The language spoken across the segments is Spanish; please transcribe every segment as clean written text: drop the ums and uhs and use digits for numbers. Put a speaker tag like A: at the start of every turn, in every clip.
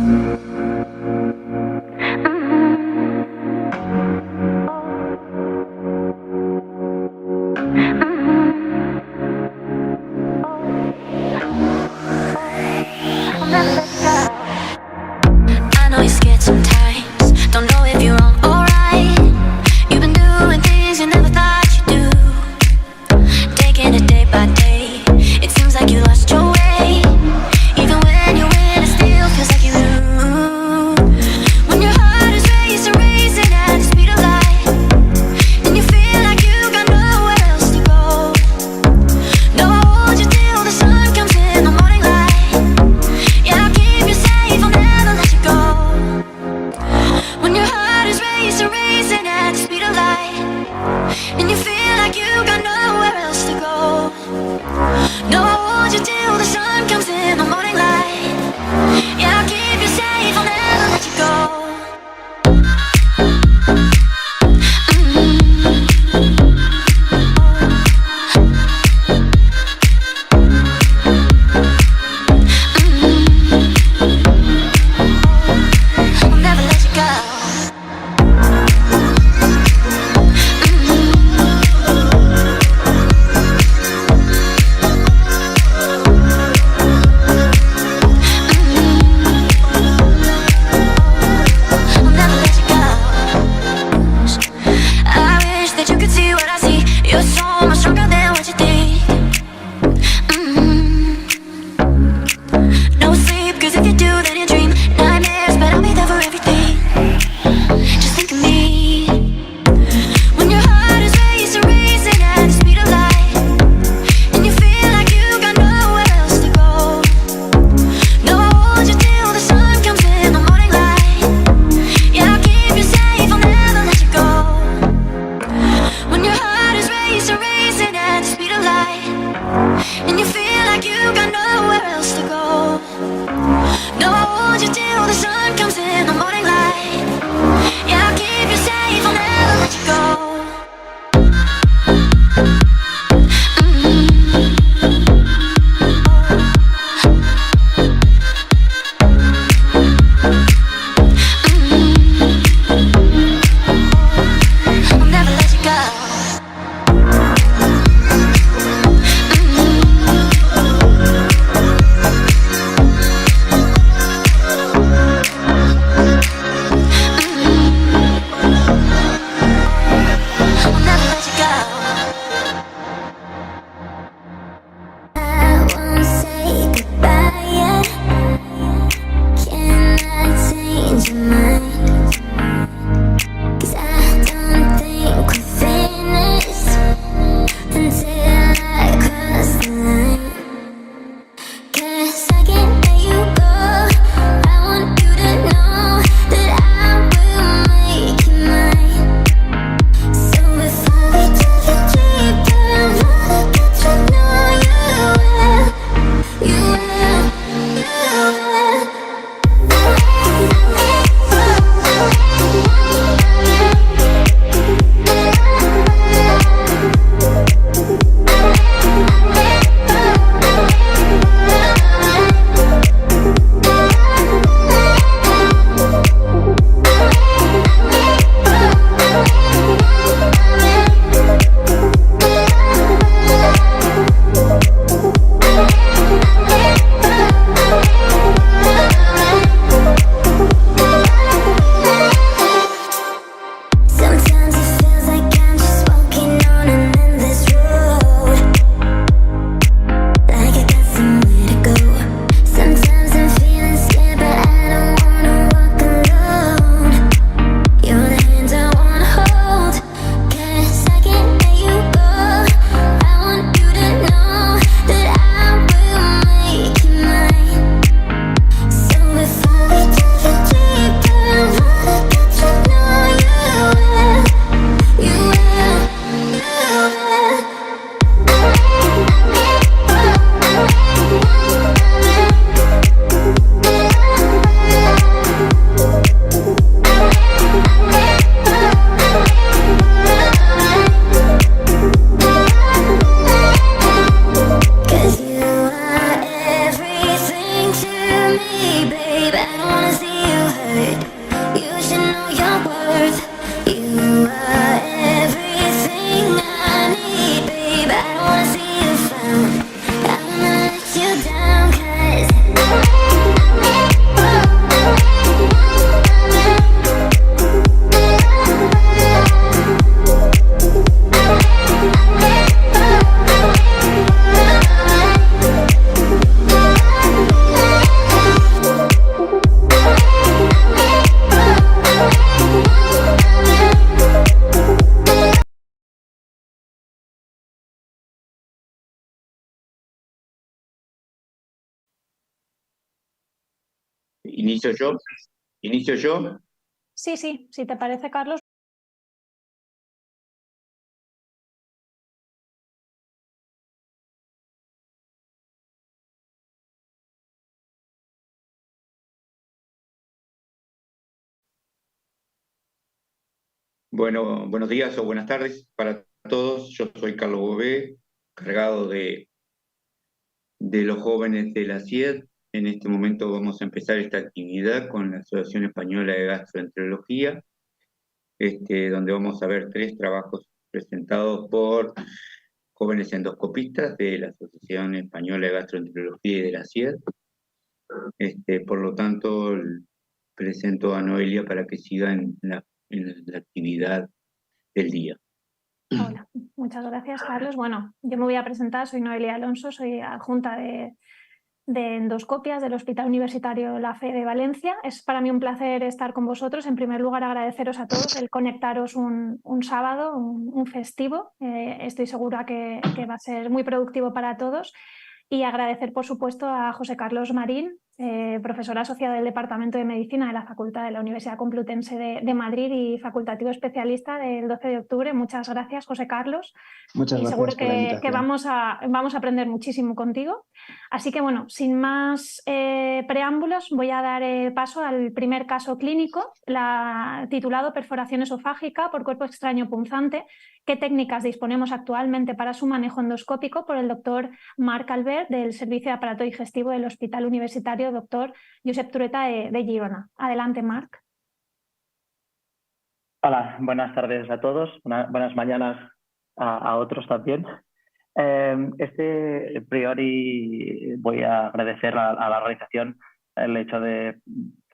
A: I know you're scared sometimes, don't know if you're wrong or right. You've been doing things you never thought you'd do, taking it day by day. It seems like you lost your way. Even when you win, it still feels like you lose. When your heart is racing, racing at the speed of light, and you feel like you got nowhere else to go. No, I'll hold you till the sun comes in the morning light. Yeah, I'll keep you safe, I'll never let you go. When your heart is racing, racing at the speed of light, and you feel like you got nowhere else to go. No, I'll hold you till the sun comes in the morning light. Yeah, I'll keep you safe, I'll never let you go. I'll never let you go. I'll never let you go. I wish that you could see what I see. You're so much stronger than what you think. No sleep, cause if you do, then you dream nightmares, but I'll be there for everything. Just think of me. When your heart is racing, racing at the speed of light, and you feel like you got nowhere else to go. No, I'll hold you till the sun comes in the morning light. Yeah, I'll keep you safe, I'll never let you go. When your heart is racing, racing at the speed of light, and you feel like you got nowhere else to go. No, I'll hold
B: ¿Inicio yo? ¿Inicio yo?
C: Sí, si te parece, Carlos.
B: Bueno, buenos días o buenas tardes para todos. Yo soy Carlos Bové, cargado de los jóvenes de la CIED. En este momento vamos a empezar esta actividad con la Asociación Española de Gastroenterología, donde vamos a ver 3 trabajos presentados por jóvenes endoscopistas de la Asociación Española de Gastroenterología y de la CIED. Por lo tanto, presento a Noelia para que siga en la actividad del día.
C: Hola, muchas gracias, Carlos. Bueno, yo me voy a presentar, soy Noelia Alonso, soy adjunta de endoscopias del Hospital Universitario La Fe de Valencia. Es para mí un placer estar con vosotros. En primer lugar, agradeceros a todos el conectaros un sábado, un festivo. Estoy segura que va a ser muy productivo para todos. Y agradecer, por supuesto, a José Carlos Marín, profesor asociado del Departamento de Medicina de la Facultad de la Universidad Complutense de Madrid y facultativo especialista del 12 de octubre. Muchas gracias, José Carlos.
D: Muchas gracias
C: seguro
D: por la
C: que
D: invitación.
C: vamos a aprender muchísimo contigo. Así que, bueno, sin más preámbulos, voy a dar paso al primer caso clínico, titulado Perforación esofágica por cuerpo extraño punzante. ¿Qué técnicas disponemos actualmente para su manejo endoscópico? Por el doctor Marc Albert, del Servicio de Aparato Digestivo del Hospital Universitario Dr. Josep Trueta de Girona. Adelante, Marc.
D: Hola, buenas tardes a todos, buenas mañanas a otros también. A priori voy a agradecer a la organización el hecho de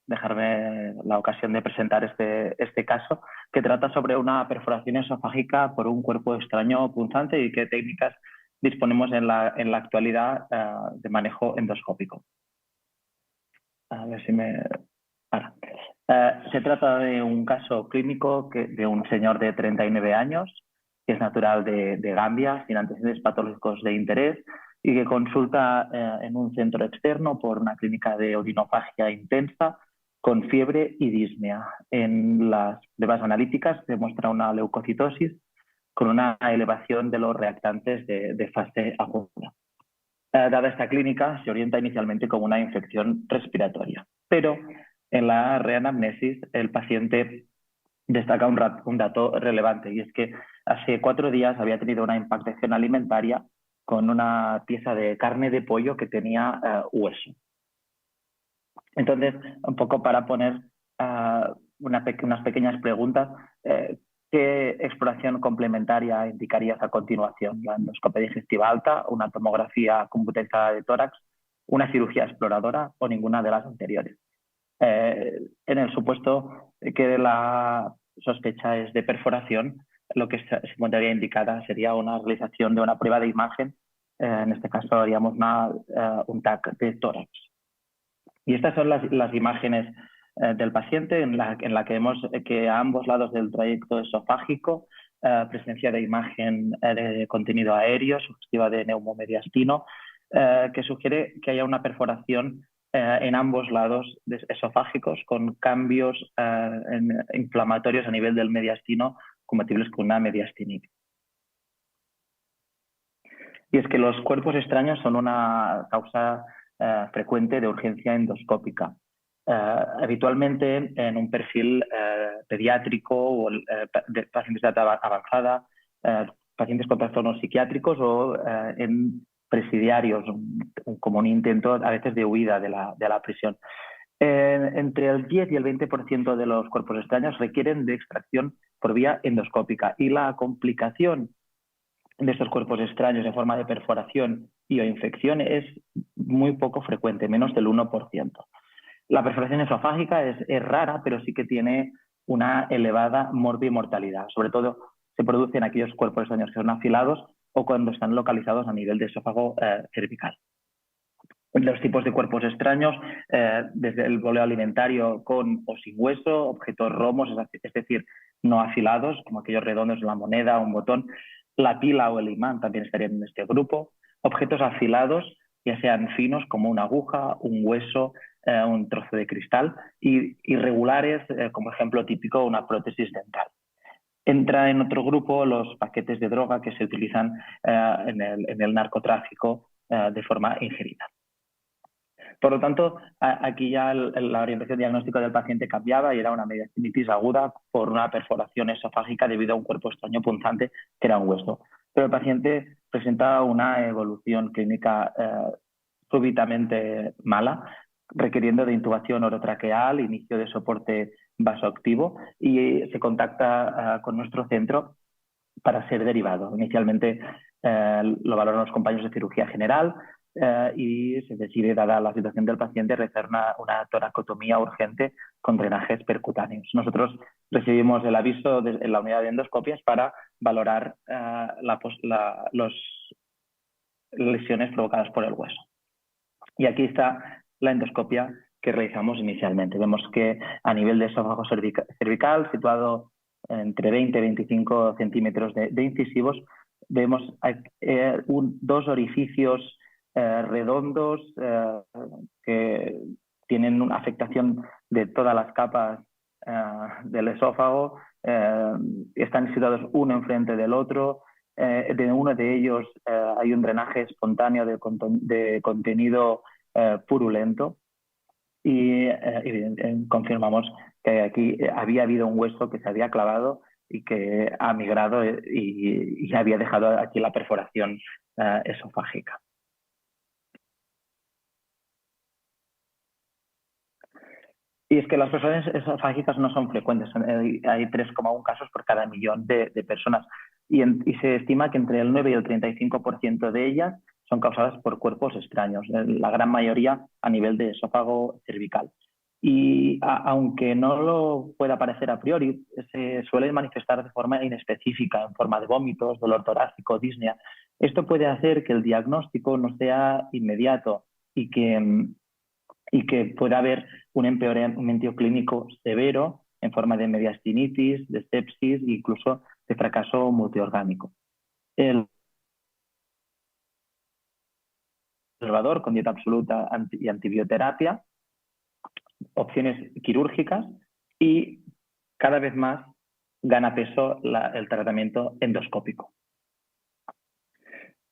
D: dejarme la ocasión de presentar este caso, que trata sobre una perforación esofágica por un cuerpo extraño punzante y qué técnicas disponemos en la actualidad de manejo endoscópico. A ver si me... Ahora. Se trata de un caso clínico de un señor de 39 años, que es natural de Gambia, sin antecedentes patológicos de interés, y que consulta en un centro externo por una clínica de orinofagia intensa, con fiebre y disnea. En las pruebas analíticas se muestra una leucocitosis con una elevación de los reactantes de fase aguda. Dada esta clínica, se orienta inicialmente como una infección respiratoria, pero en la reanamnesis el paciente destaca un dato relevante, y es que hace 4 días había tenido una impactación alimentaria con una pieza de carne de pollo que tenía hueso. Entonces, un poco para poner unas pequeñas preguntas, ¿qué exploración complementaria indicarías a continuación? ¿La endoscopia digestiva alta, una tomografía computarizada de tórax, una cirugía exploradora o ninguna de las anteriores? En el supuesto que la sospecha es de perforación, lo que se encontraría indicada sería una realización de una prueba de imagen. En este caso haríamos un TAC de tórax. Y estas son las imágenes del paciente en la que vemos que a ambos lados del trayecto esofágico, presencia de imagen de contenido aéreo, sugestiva de neumomediastino, que sugiere que haya una perforación en ambos lados esofágicos con cambios inflamatorios a nivel del mediastino compatibles con una mediastinitis. Y es que los cuerpos extraños son una causa frecuente de urgencia endoscópica. Habitualmente en un perfil pediátrico o de pacientes de edad avanzada, pacientes con trastornos psiquiátricos o en presidiarios, como un intento a veces de huida de la prisión. Entre el 10 y el 20% de los cuerpos extraños requieren de extracción por vía endoscópica, y la complicación de estos cuerpos extraños en forma de perforación y o infección es muy poco frecuente, menos del 1%. La perforación esofágica es rara, pero sí que tiene una elevada morbimortalidad. Sobre todo se produce en aquellos cuerpos extraños que son afilados o cuando están localizados a nivel de esófago cervical. Los tipos de cuerpos extraños, desde el boleo alimentario con o sin hueso, objetos romos, es decir, no afilados, como aquellos redondos, la moneda o un botón, la pila o el imán también estarían en este grupo, objetos afilados, ya sean finos como una aguja, un hueso, un trozo de cristal, y irregulares, como ejemplo típico, una prótesis dental. Entra en otro grupo los paquetes de droga que se utilizan en el narcotráfico de forma ingerida. Por lo tanto, aquí ya la orientación diagnóstica del paciente cambiaba y era una mediastinitis aguda por una perforación esofágica debido a un cuerpo extraño punzante que era un hueso. Pero el paciente presentaba una evolución clínica súbitamente mala, requiriendo de intubación orotraqueal, inicio de soporte vasoactivo, y se contacta con nuestro centro para ser derivado. Inicialmente lo valoran los compañeros de cirugía general y se decide, dada la situación del paciente, realizar una toracotomía urgente con drenajes percutáneos. Nosotros recibimos el aviso en la unidad de endoscopias para valorar las lesiones provocadas por el hueso. Y aquí está la endoscopia que realizamos inicialmente. Vemos que a nivel de esófago cervical, situado entre 20 y 25 centímetros de incisivos, vemos dos orificios redondos que tienen una afectación de todas las capas del esófago. Están situados uno enfrente del otro. De uno de ellos hay un drenaje espontáneo de contenido purulento, y confirmamos que aquí había habido un hueso que se había clavado y que ha migrado y había dejado aquí la perforación esofágica. Y es que las perforaciones esofágicas no son frecuentes, hay 3,1 casos por cada millón de personas, y se estima que entre el 9 y el 35% de ellas son causadas por cuerpos extraños, la gran mayoría a nivel de esófago cervical. Y aunque no lo pueda parecer a priori, se suele manifestar de forma inespecífica, en forma de vómitos, dolor torácico, disnea. Esto puede hacer que el diagnóstico no sea inmediato y que pueda haber un empeoramiento clínico severo en forma de mediastinitis, de sepsis e incluso de fracaso multiorgánico. El conservador con dieta absoluta y antibioterapia, opciones quirúrgicas, y cada vez más gana peso el tratamiento endoscópico.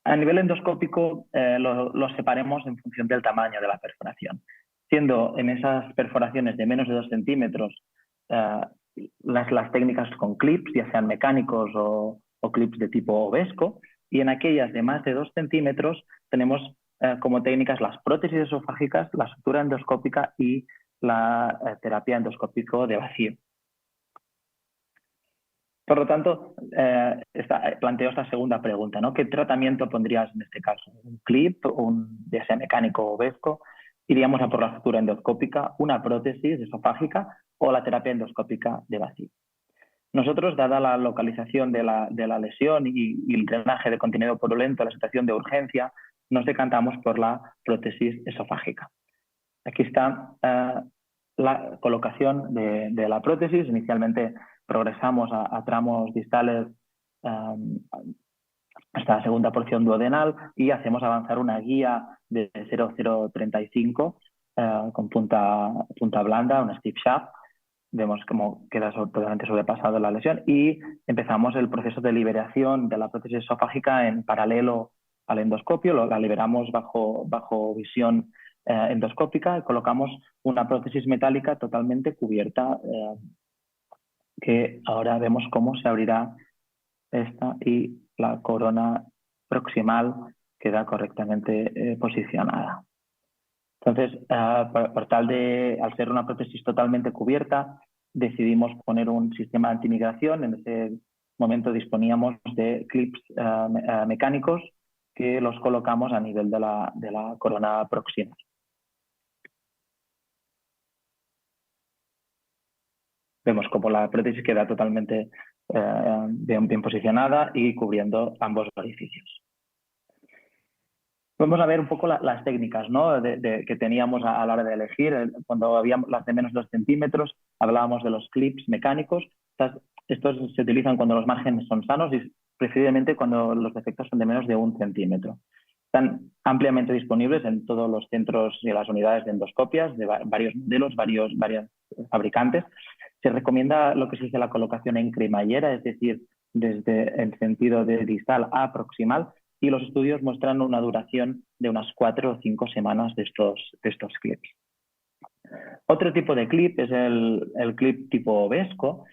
D: A nivel endoscópico lo separemos en función del tamaño de la perforación, siendo en esas perforaciones de menos de 2 centímetros las técnicas con clips, ya sean mecánicos o clips de tipo Ovesco, y en aquellas de más de 2 centímetros tenemos como técnicas las prótesis esofágicas, la sutura endoscópica y la terapia endoscópico de vacío. Por lo tanto, planteo esta segunda pregunta, ¿no? ¿Qué tratamiento pondrías en este caso? ¿Un clip, ya sea mecánico o Ovesco? ¿Iríamos a por la sutura endoscópica, una prótesis esofágica o la terapia endoscópica de vacío? Nosotros, dada la localización de la lesión y el drenaje de contenido purulento, la situación de urgencia, nos decantamos por la prótesis esofágica. Aquí está la colocación de la prótesis. Inicialmente progresamos a tramos distales hasta la segunda porción duodenal y hacemos avanzar una guía de 0,035 con punta blanda, una steep shaft. Vemos cómo queda totalmente sobrepasado la lesión y empezamos el proceso de liberación de la prótesis esofágica en paralelo al endoscopio. La liberamos bajo visión endoscópica y colocamos una prótesis metálica totalmente cubierta, que ahora vemos cómo se abrirá esta y la corona proximal queda correctamente posicionada. Entonces, al ser una prótesis totalmente cubierta, decidimos poner un sistema de antimigración. En ese momento disponíamos de clips mecánicos que los colocamos a nivel de la corona proximal. Vemos como la prótesis queda totalmente bien posicionada y cubriendo ambos orificios. Vamos a ver un poco las técnicas, ¿no? que teníamos a la hora de elegir. Cuando habíamos las de menos de 2 centímetros, hablábamos de los clips mecánicos. Estos se utilizan cuando los márgenes son sanos y preferiblemente cuando los defectos son de menos de 1 centímetro. Están ampliamente disponibles en todos los centros y las unidades de endoscopias de varios modelos, varios fabricantes. Se recomienda lo que se dice la colocación en cremallera, es decir, desde el sentido de distal a proximal, y los estudios muestran una duración de unas 4 o 5 semanas de estos clips. Otro tipo de clip es el clip tipo Vesco,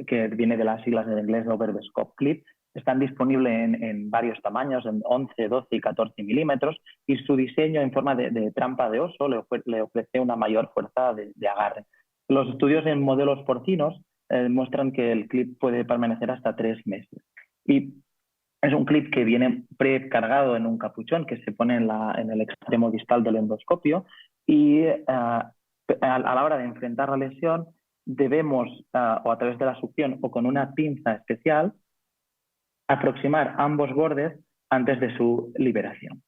D: que viene de las siglas en inglés Over the Scope Clip. Están disponibles en varios tamaños, en 11, 12 y 14 milímetros, y su diseño en forma de trampa de oso le ofrece una mayor fuerza de agarre. Los estudios en modelos porcinos muestran que el clip puede permanecer hasta 3 meses. Y es un clip que viene precargado en un capuchón que se pone en el extremo distal del endoscopio, y a la hora de enfrentar la lesión debemos, o a través de la succión o con una pinza especial, aproximar ambos bordes antes de su liberación.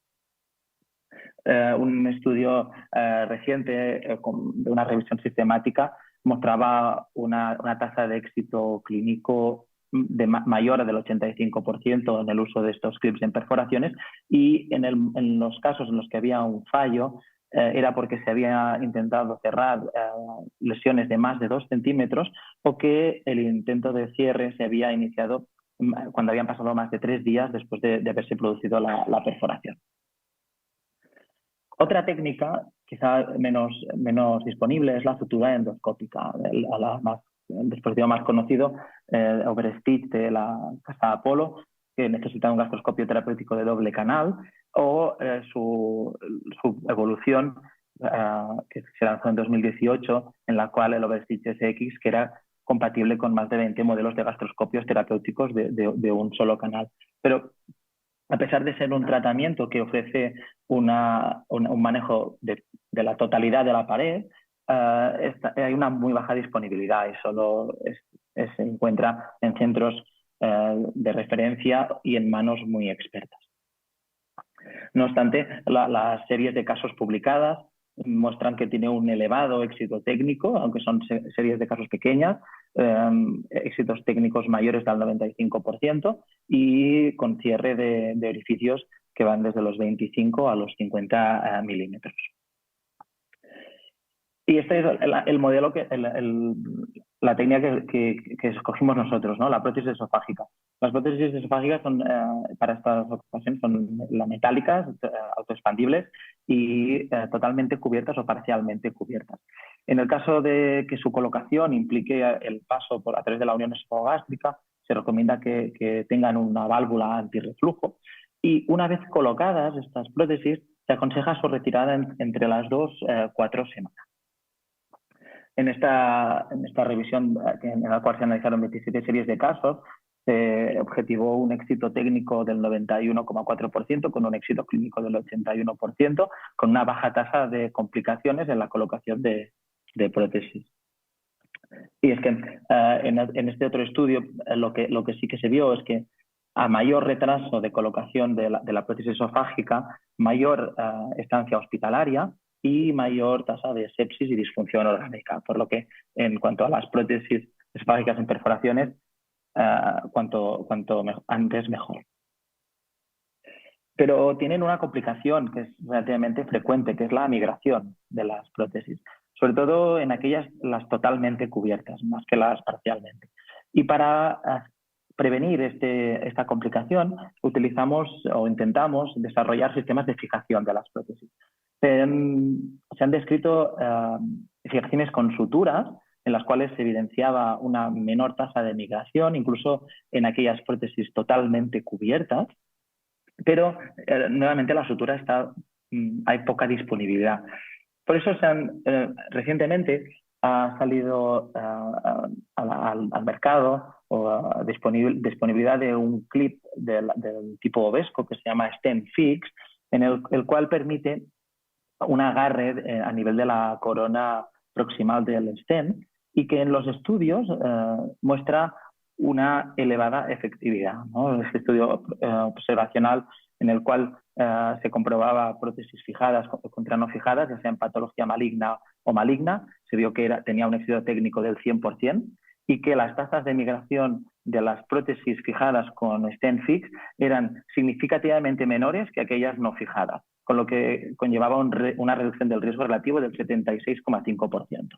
D: Un estudio reciente de una revisión sistemática mostraba una tasa de éxito clínico mayor del 85% en el uso de estos clips en perforaciones, y en los casos en los que había un fallo era porque se había intentado cerrar lesiones de más de 2 centímetros, o que el intento de cierre se había iniciado cuando habían pasado más de 3 días después de haberse producido la perforación. Otra técnica, quizá menos disponible, es la sutura endoscópica. El dispositivo más conocido, Overstitch de la casa Apollo, que necesita un gastroscopio terapéutico de doble canal, o su evolución, que se lanzó en 2018, en la cual el Overstitch SX, que era compatible con más de 20 modelos de gastroscopios terapéuticos de un solo canal. Pero a pesar de ser un tratamiento que ofrece un manejo de la totalidad de la pared, hay una muy baja disponibilidad y solo se encuentra en centros de referencia y en manos muy expertas. No obstante, las series de casos publicadas muestran que tiene un elevado éxito técnico, aunque son series de casos pequeñas, éxitos técnicos mayores del 95%, y con cierre de orificios que van desde los 25 a los 50 milímetros. Y este es el modelo, la técnica que escogimos nosotros, ¿no? La prótesis esofágica. Las prótesis esofágicas son, para estas ocasiones, son metálicas, autoexpandibles y totalmente cubiertas o parcialmente cubiertas. En el caso de que su colocación implique el paso a través de la unión esofagástrica, se recomienda que tengan una válvula antirreflujo, y una vez colocadas estas prótesis, se aconseja su retirada entre las 2 a 4 semanas. En esta revisión, en la cual se analizaron 27 series de casos, se objetivó un éxito técnico del 91,4%, con un éxito clínico del 81%, con una baja tasa de complicaciones en la colocación de prótesis. Y es que en este otro estudio lo que sí que se vio es que a mayor retraso de colocación de la prótesis esofágica, mayor estancia hospitalaria y mayor tasa de sepsis y disfunción orgánica, por lo que en cuanto a las prótesis esofágicas en perforaciones, cuanto antes mejor. Pero tienen una complicación que es relativamente frecuente, que es la migración de las prótesis, sobre todo en aquellas las totalmente cubiertas, más que las parcialmente. Y para prevenir esta complicación, utilizamos o intentamos desarrollar sistemas de fijación de las prótesis. Se han descrito fijaciones con suturas, en las cuales se evidenciaba una menor tasa de migración, incluso en aquellas prótesis totalmente cubiertas, pero nuevamente la sutura hay poca disponibilidad. Por eso recientemente ha salido al mercado disponibilidad de un clip del tipo Vesco que se llama Stem Fix, en el cual permite un agarre a nivel de la corona proximal del stem, y que en los estudios muestra una elevada efectividad, ¿no? Este estudio observacional en el cual se comprobaba prótesis fijadas contra no fijadas, ya sea en patología maligna o maligna, se vio que tenía un éxito técnico del 100%, y que las tasas de migración de las prótesis fijadas con stent fix eran significativamente menores que aquellas no fijadas, con lo que conllevaba una reducción del riesgo relativo del 76,5%.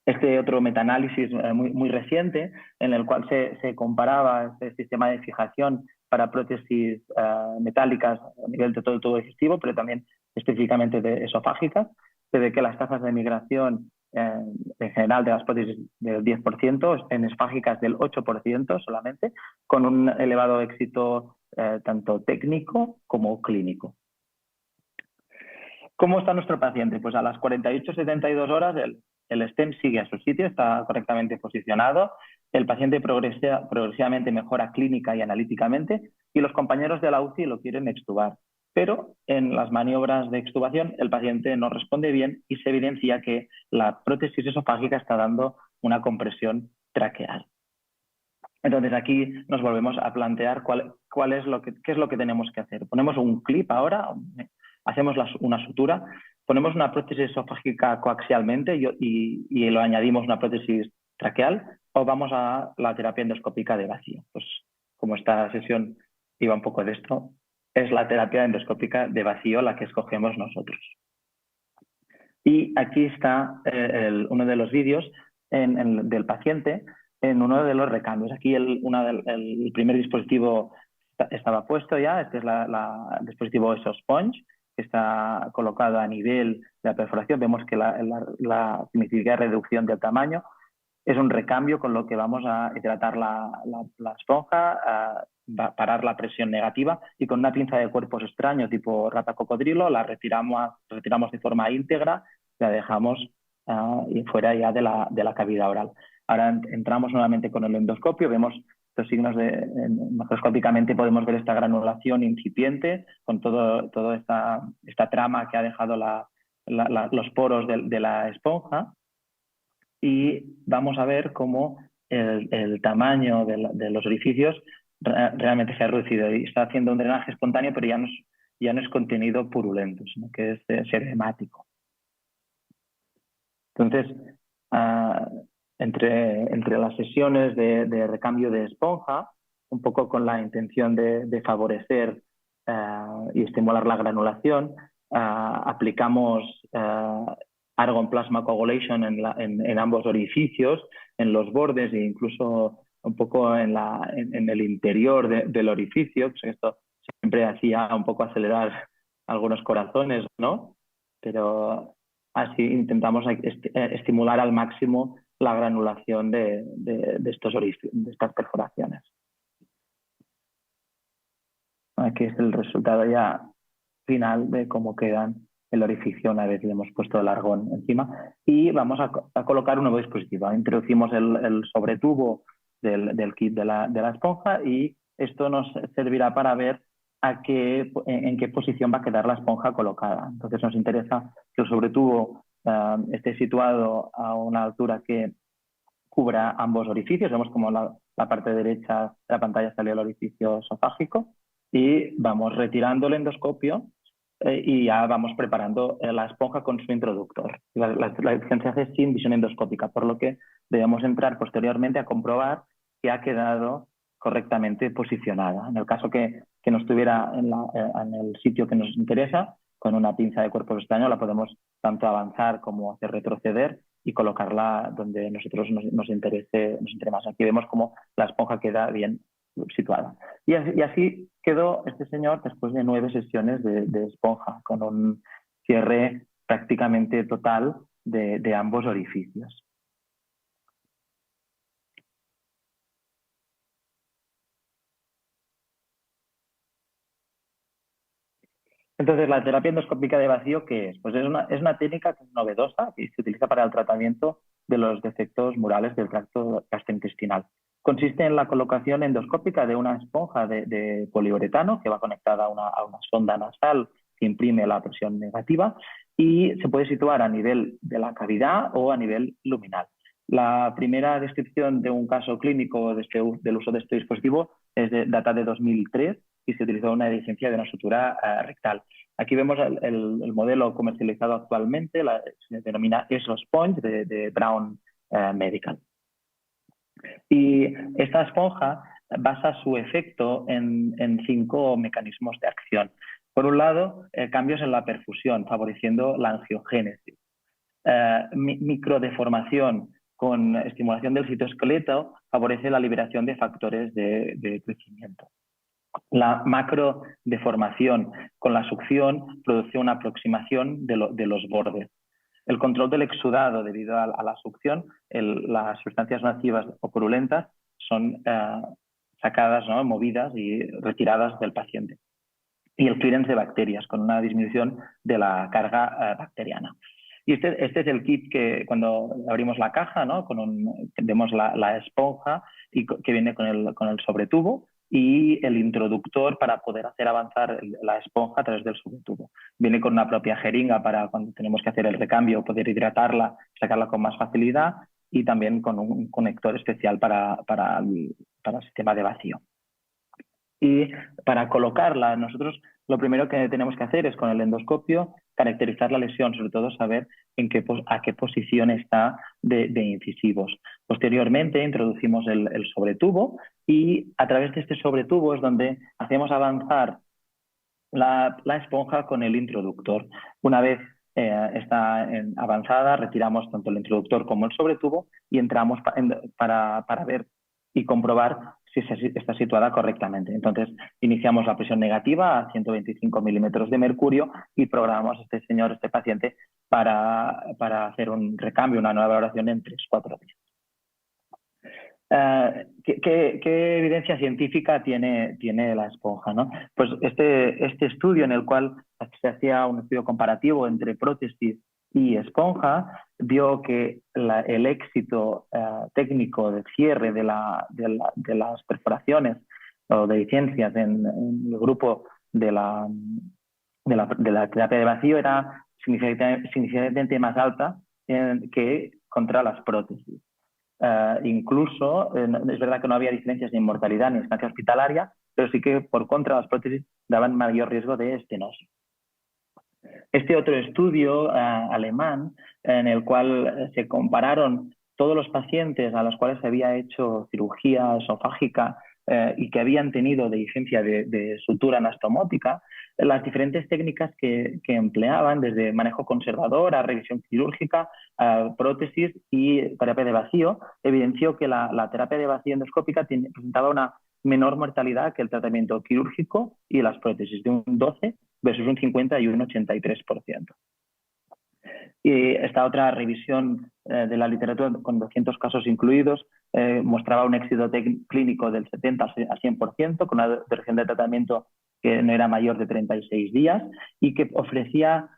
D: Este otro metaanálisis muy reciente, en el cual se comparaba este sistema de fijación para prótesis metálicas a nivel de todo el tubo digestivo, pero también específicamente de esofágicas, se ve que las tasas de migración en general de las prótesis del 10%, en esofágicas del 8% solamente, con un elevado éxito tanto técnico como clínico. ¿Cómo está nuestro paciente? Pues a las 48-72 horas el stent sigue a su sitio, está correctamente posicionado, el paciente progresivamente mejora clínica y analíticamente y los compañeros de la UCI lo quieren extubar. Pero en las maniobras de extubación el paciente no responde bien y se evidencia que la prótesis esofágica está dando una compresión traqueal. Entonces aquí nos volvemos a plantear qué es lo que tenemos que hacer. Ponemos un clip ahora, hacemos una sutura, ponemos una prótesis esofágica coaxialmente y lo añadimos una prótesis traqueal, o vamos a la terapia endoscópica de vacío. Pues como esta sesión iba un poco de esto, es la terapia endoscópica de vacío la que escogemos nosotros. Y aquí está uno de los vídeos del paciente en uno de los recambios. Aquí el primer dispositivo estaba puesto ya, este es el dispositivo EsoSponge, que está colocado a nivel de la perforación. Vemos que la significativa reducción del tamaño es un recambio, con lo que vamos a hidratar la esponja, parar la presión negativa y con una pinza de cuerpos extraño tipo rata cocodrilo la retiramos de forma íntegra, la dejamos fuera ya de la cavidad oral. Ahora entramos nuevamente con el endoscopio, vemos estos signos macroscópicamente podemos ver esta granulación incipiente con toda esta trama que ha dejado los poros de la esponja, y vamos a ver cómo el tamaño de los orificios realmente se ha reducido y está haciendo un drenaje espontáneo, pero ya no es contenido purulento, sino que es sedemático. Entonces, entre las sesiones de recambio de esponja, un poco con la intención de favorecer y estimular la granulación, aplicamos Argon Plasma Coagulation en ambos orificios, en los bordes e incluso un poco en el interior del orificio. Pues esto siempre hacía un poco acelerar algunos corazones, ¿no? Pero así intentamos estimular al máximo la granulación de estas perforaciones. Aquí es el resultado ya final de cómo quedan el orificio una vez le hemos puesto el argón encima, y vamos a colocar un nuevo dispositivo. Introducimos el sobretubo del kit de la esponja, y esto nos servirá para ver en qué posición va a quedar la esponja colocada. Entonces nos interesa que el sobretubo esté situado a una altura que cubra ambos orificios. Vemos como la parte derecha de la pantalla sale el orificio esofágico, y vamos retirando el endoscopio y ya vamos preparando la esponja con su introductor. La edición se hace sin visión endoscópica, por lo que debemos entrar posteriormente a comprobar que ha quedado correctamente posicionada. En el caso que no estuviera en el sitio que nos interesa, con una pinza de cuerpo extraño la podemos tanto avanzar como hacer retroceder y colocarla donde nosotros nos interese más. Aquí vemos cómo la esponja queda bien situada. Y así quedó este señor después de 9 sesiones de esponja, con un cierre prácticamente total de ambos orificios. Entonces, la terapia endoscópica de vacío, ¿qué es? Pues es una técnica que es novedosa y se utiliza para el tratamiento de los defectos murales del tracto gastrointestinal. Consiste en la colocación endoscópica de una esponja de poliuretano que va conectada a una sonda nasal que imprime la presión negativa, y se puede situar a nivel de la cavidad o a nivel luminal. La primera descripción de un caso clínico del uso de este dispositivo data de 2003 y se utilizó una licencia de una sutura rectal. Aquí vemos el modelo comercializado actualmente, se denomina EsoSponge de Brown Medical. Y esta esponja basa su efecto en 5 mecanismos de acción. Por un lado, cambios en la perfusión, favoreciendo la angiogénesis. Microdeformación con estimulación del citoesqueleto favorece la liberación de factores de crecimiento. La macrodeformación con la succión produce una aproximación de los bordes. El control del exudado debido a la succión, las sustancias nocivas o purulentas son sacadas, ¿no?, movidas y retiradas del paciente. Y el clearance de bacterias con una disminución de la carga bacteriana. Y este es el kit que cuando abrimos la caja, ¿no?, vemos la esponja que viene con el sobretubo y el introductor para poder hacer avanzar la esponja a través del sobretubo. Viene con una propia jeringa para cuando tenemos que hacer el recambio, poder hidratarla, sacarla con más facilidad, y también con un conector especial para el sistema de vacío. Y para colocarla, nosotros lo primero que tenemos que hacer es con el endoscopio caracterizar la lesión, sobre todo saber a qué posición está de incisivos. Posteriormente introducimos el sobretubo y a través de este sobretubo es donde hacemos avanzar la esponja con el introductor. Una vez está avanzada, retiramos tanto el introductor como el sobretubo y entramos para ver y comprobar si está situada correctamente. Entonces, iniciamos la presión negativa a 125 milímetros de mercurio y programamos a este paciente para hacer un recambio, una nueva valoración en 3-4 días. ¿Qué evidencia científica tiene la esponja, ¿no? Pues este estudio en el cual se hacía un estudio comparativo entre prótesis y esponja vio que el éxito técnico de cierre de las perforaciones o deficiencias en el grupo de la terapia de vacío era significativamente más alta que contra las prótesis. Incluso, es verdad que no había diferencias ni en mortalidad ni en estancia hospitalaria, pero sí que por contra las prótesis daban mayor riesgo de estenosis. Este otro estudio alemán, en el cual se compararon todos los pacientes a los cuales se había hecho cirugía esofágica y que habían tenido deficiencia de sutura anastomótica, las diferentes técnicas que empleaban, desde manejo conservador a revisión quirúrgica, a prótesis y terapia de vacío, evidenció que la terapia de vacío endoscópica presentaba una menor mortalidad que el tratamiento quirúrgico y las prótesis, de un 12 versus un 50 y un 83%. Y esta otra revisión de la literatura, con 200 casos incluidos, mostraba un éxito clínico del 70 a 100%, con una duración de tratamiento que no era mayor de 36 días y que ofrecía,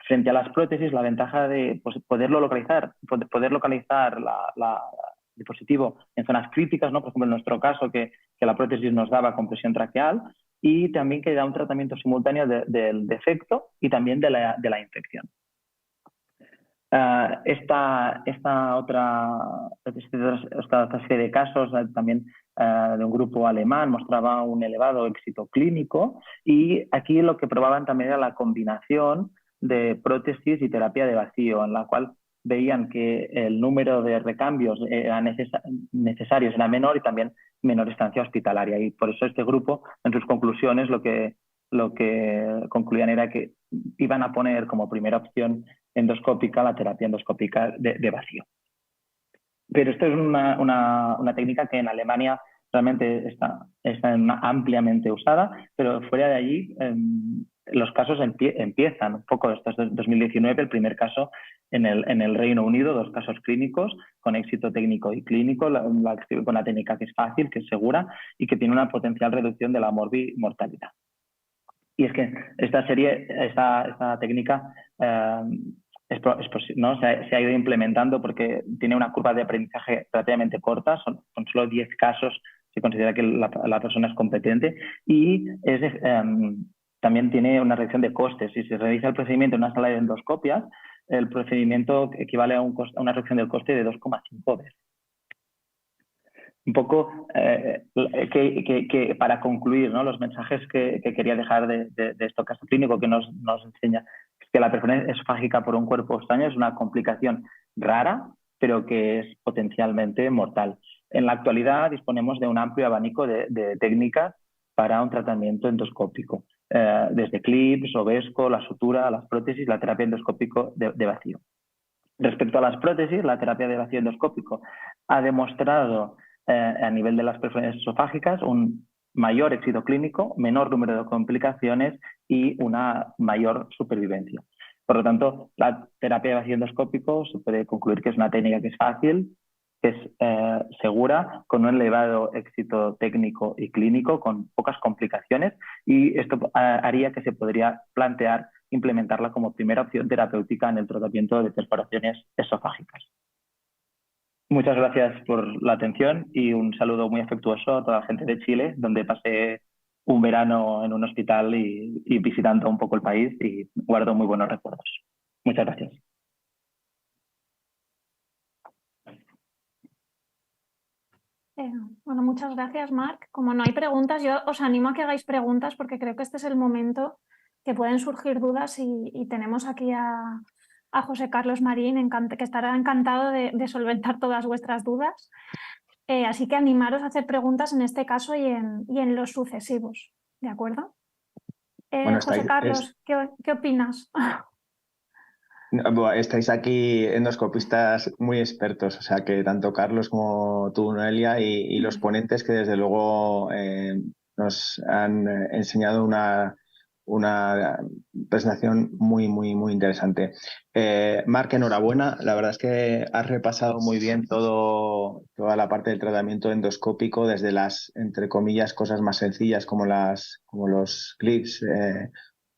D: frente a las prótesis, la ventaja de poder localizar el dispositivo en zonas críticas, ¿no? Por ejemplo, en nuestro caso, que la prótesis nos daba compresión traqueal, y también que da un tratamiento simultáneo del defecto y también de la infección. Esta serie de casos también de un grupo alemán mostraba un elevado éxito clínico, y aquí lo que probaban también era la combinación de prótesis y terapia de vacío, en la cual veían que el número de recambios necesarios era menor y también menor estancia hospitalaria, y por eso este grupo en sus conclusiones lo que concluían era que iban a poner como primera opción endoscópica la terapia endoscópica de vacío. Pero esto es una técnica que en Alemania realmente está ampliamente usada, pero fuera de allí los casos empiezan un poco. Esto es de 2019, el primer caso en el Reino Unido, 2 casos clínicos con éxito técnico y clínico, con la técnica que es fácil, que es segura y que tiene una potencial reducción de la mortalidad. Y es que esta técnica ¿no? se ha ido implementando porque tiene una curva de aprendizaje relativamente corta, con solo 10 casos se considera que la persona es competente, y también tiene una reducción de costes. Si se realiza el procedimiento en una sala de endoscopias, el procedimiento equivale a una reducción del coste de 2,5 veces. Un poco que para concluir, ¿no? Los mensajes que quería dejar de este caso clínico que nos enseña es que la perforación esofágica por un cuerpo extraño es una complicación rara, pero que es potencialmente mortal. en la actualidad disponemos de un amplio abanico de técnicas para un tratamiento endoscópico, desde clips, Ovesco, la sutura, las prótesis, la terapia endoscópico de vacío. Respecto a las prótesis, la terapia de vacío endoscópico ha demostrado a nivel de las perforaciones esofágicas un mayor éxito clínico, menor número de complicaciones y una mayor supervivencia. Por lo tanto, la terapia de vacío endoscópico se puede concluir que es una técnica que es fácil, que es segura, con un elevado éxito técnico y clínico, con pocas complicaciones, y esto haría que se podría plantear implementarla como primera opción terapéutica en el tratamiento de perforaciones esofágicas. Muchas gracias por la atención y un saludo muy afectuoso a toda la gente de Chile, donde pasé un verano en un hospital y visitando un poco el país, y guardo muy buenos recuerdos. Muchas gracias.
C: Bueno, muchas gracias, Marc. Como no hay preguntas, yo os animo a que hagáis preguntas, porque creo que este es el momento que pueden surgir dudas, y tenemos aquí a José Carlos Marín, que estará encantado de solventar todas vuestras dudas. Así que animaros a hacer preguntas en este caso y en los sucesivos, ¿de acuerdo?
E: Bueno,
C: José Carlos, ¿qué opinas?
E: estáis aquí endoscopistas muy expertos, o sea que tanto Carlos como tú, Noelia, y los ponentes que desde luego nos han enseñado una presentación muy interesante. Marc, enhorabuena. La verdad es que has repasado muy bien toda la parte del tratamiento endoscópico, desde las, entre comillas, cosas más sencillas como los clips,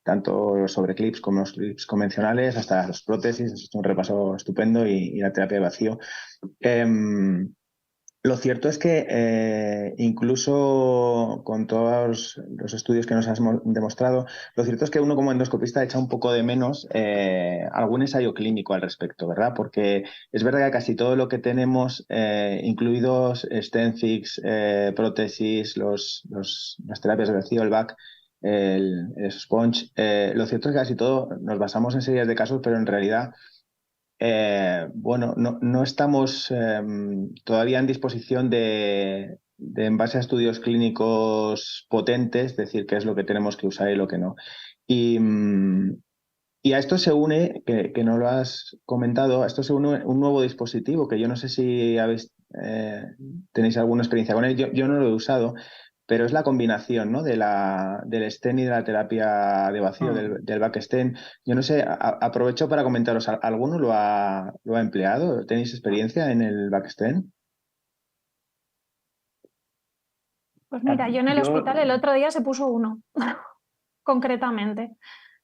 E: tanto los sobreclips como los clips convencionales, hasta los prótesis. Es un repaso estupendo, y la terapia de vacío. Lo cierto es que incluso con todos los estudios que nos has demostrado, lo cierto es que uno como endoscopista echa un poco de menos algún ensayo clínico al respecto, ¿verdad? Porque es verdad que casi todo lo que tenemos, incluidos Stenfix, prótesis, las terapias de vacío, el VAC, el sponge, lo cierto es que casi todo nos basamos en series de casos, pero en realidad no estamos todavía en disposición de, en base a estudios clínicos potentes, decir qué es lo que tenemos que usar y lo que no. Y a esto se une, que no lo has comentado, a esto se une un nuevo dispositivo que yo no sé si tenéis alguna experiencia con él. Yo no lo he usado, pero es la combinación, ¿no?, del stent y de la terapia de vacío, del back stent. Yo no sé, aprovecho para comentaros, ¿alguno lo ha empleado? ¿Tenéis experiencia en el back stent?
C: Pues mira, yo en el hospital el otro día se puso uno, concretamente,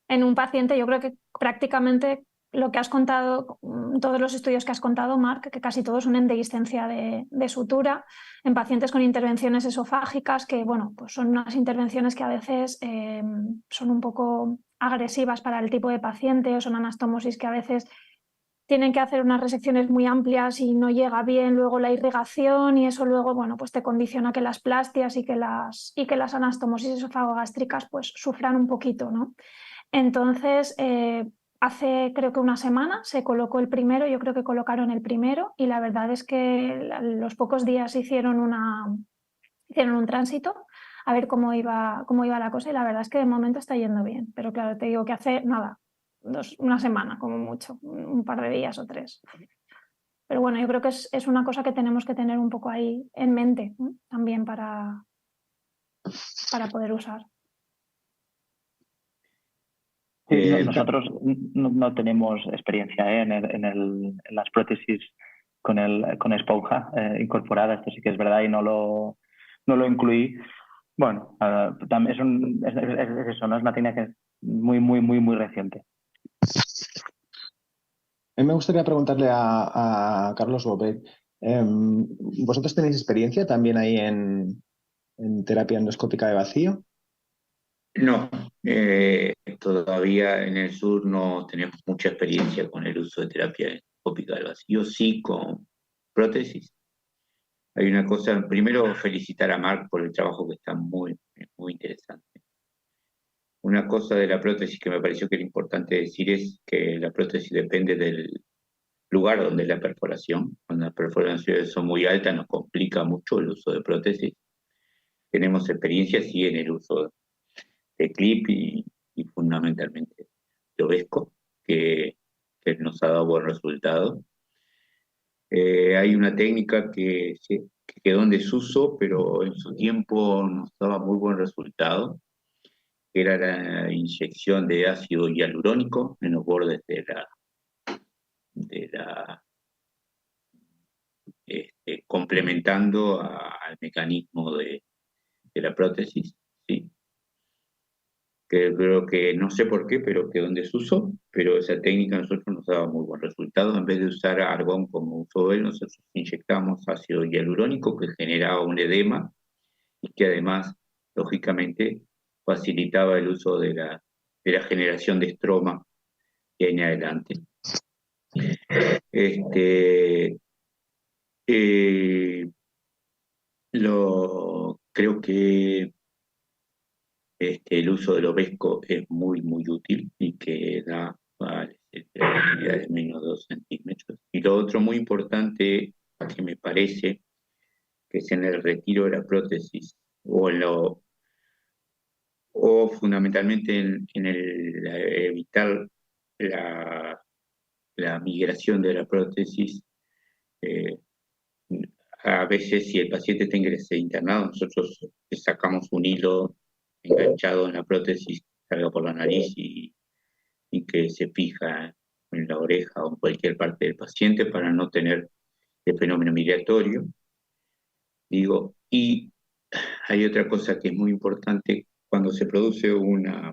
C: en un paciente. Yo creo que prácticamente lo que has contado, todos los estudios que has contado, Marc, que casi todos son en dehiscencia de sutura, en pacientes con intervenciones esofágicas, que bueno, pues son unas intervenciones que a veces son un poco agresivas para el tipo de paciente, o son anastomosis que a veces tienen que hacer unas resecciones muy amplias y no llega bien luego la irrigación, y eso luego, bueno, pues te condiciona que las plastias y que las anastomosis esofagogástricas pues sufran un poquito, ¿no? Entonces, hace creo que una semana se colocó el primero, yo creo que colocaron el primero, y la verdad es que los pocos días hicieron un tránsito a ver cómo iba la cosa, y la verdad es que de momento está yendo bien. Pero claro, te digo que hace nada, una semana como mucho, un par de días o 3. Pero bueno, yo creo que es una cosa que tenemos que tener un poco ahí en mente, ¿no?, también para poder usar.
D: Nosotros no tenemos experiencia en las prótesis con esponja incorporada. Esto sí que es verdad y no lo incluí. Bueno, es eso, no es una técnica que es muy reciente.
E: A mí me gustaría preguntarle a Carlos Bobet, ¿vosotros tenéis experiencia también ahí en terapia endoscópica de vacío?
B: No, todavía en el sur no tenemos mucha experiencia con el uso de terapia endoscópica del vacío, sí con prótesis. Hay una cosa, primero felicitar a Marc por el trabajo que está muy interesante. Una cosa de la prótesis que me pareció que era importante decir es que la prótesis depende del lugar donde la perforación, cuando las perforaciones son muy altas, nos complica mucho el uso de prótesis. Tenemos experiencia sí en el uso de clip y fundamentalmente Lovesco, que nos ha dado buen resultado. Hay una técnica que quedó en desuso, pero en su tiempo nos daba muy buen resultado, que era la inyección de ácido hialurónico en los bordes complementando al mecanismo de la prótesis, ¿sí? Que creo que no sé por qué, pero quedó en desuso, pero esa técnica a nosotros nos daba muy buen resultado. En vez de usar argón como usó él, nosotros inyectamos ácido hialurónico que generaba un edema y que además, lógicamente, facilitaba el uso de la generación de estroma que hay en adelante. Creo que el uso del Lovesco es muy, muy útil y que da de menos de 2 centímetros. Y lo otro muy importante que me parece que es en el retiro de la prótesis o fundamentalmente en el evitar la migración de la prótesis. A veces si el paciente tiene que ser internado, nosotros le sacamos un hilo enganchado en la prótesis, salga por la nariz y que se fija en la oreja o en cualquier parte del paciente para no tener el fenómeno migratorio. Digo, y hay otra cosa que es muy importante cuando se produce una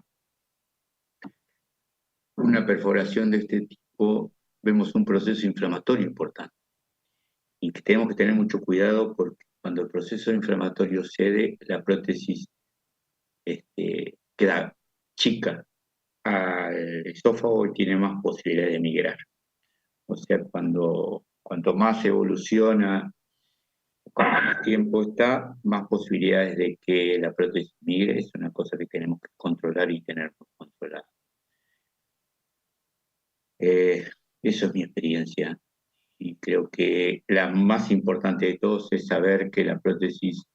B: perforación de este tipo, vemos un proceso inflamatorio importante y que tenemos que tener mucho cuidado porque cuando el proceso inflamatorio cede, la prótesis queda chica al esófago y tiene más posibilidades de migrar. O sea, cuanto más evoluciona, cuanto más tiempo está, más posibilidades de que la prótesis migre. Es una cosa que tenemos que controlar y tener controlada. Eso es mi experiencia. Y creo que la más importante de todos es saber que la prótesis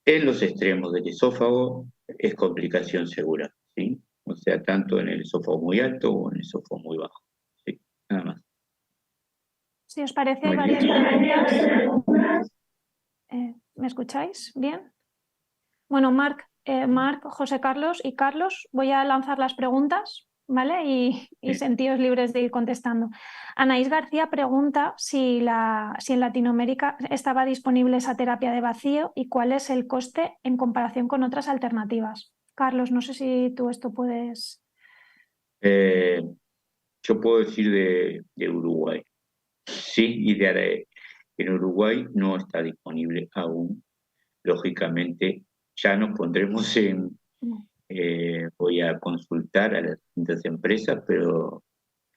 B: en los extremos del esófago es complicación segura, ¿sí? O sea, tanto en el esófago muy alto o en el esófago muy bajo. ¿Sí? Nada más.
C: Si os parece, hay varias preguntas. ¿Me escucháis bien? Bueno, Marc, José Carlos y Carlos, voy a lanzar las preguntas, ¿vale? Y sentíos libres de ir contestando. Anaís García pregunta si en Latinoamérica estaba disponible esa terapia de vacío y cuál es el coste en comparación con otras alternativas. Carlos, no sé si tú esto puedes...
B: Yo puedo decir de Uruguay. Sí, y en Uruguay no está disponible aún. Lógicamente, ya nos pondremos voy a consultar a las distintas empresas, pero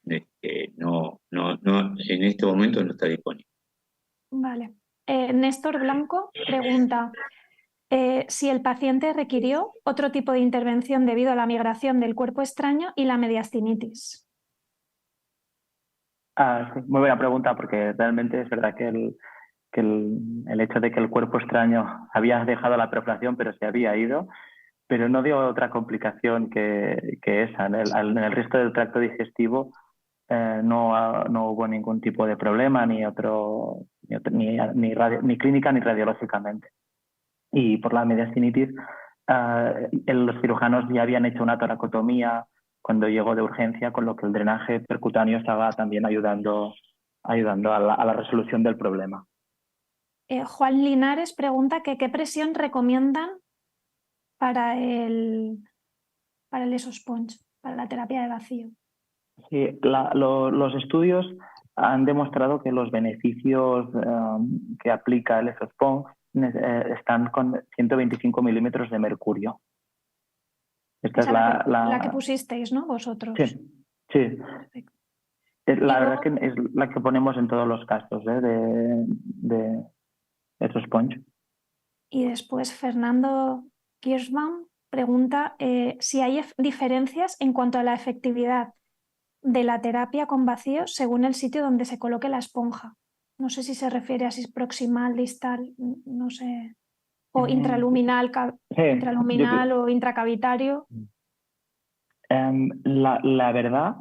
B: no, en este momento no está disponible.
C: Vale. Néstor Blanco pregunta si el paciente requirió otro tipo de intervención debido a la migración del cuerpo extraño y la mediastinitis.
D: Sí, muy buena pregunta, porque realmente es verdad que el hecho de que el cuerpo extraño había dejado la perforación pero se había ido, pero no dio otra complicación que esa. En el resto del tracto digestivo no hubo ningún tipo de problema, ni clínica ni radiológicamente. Y por la mediastinitis, los cirujanos ya habían hecho una toracotomía cuando llegó de urgencia, con lo que el drenaje percutáneo estaba también ayudando a la resolución del problema.
C: Juan Linares pregunta que qué presión recomiendan para el ESOSPONJ, para la terapia de vacío.
D: Sí, los estudios han demostrado que los beneficios que aplica el ESOSPONJ están con 125 milímetros de mercurio. Esta es
C: la que pusisteis, ¿no? Vosotros.
D: Sí. La verdad que es la que ponemos en todos los casos de ESOSPONJ.
C: Y después Fernando Kirschbaum pregunta si hay diferencias en cuanto a la efectividad de la terapia con vacío según el sitio donde se coloque la esponja. No sé si se refiere a si es proximal, distal, no sé, o intraluminal,
D: Sí,
C: intraluminal o intracavitario.
D: La verdad,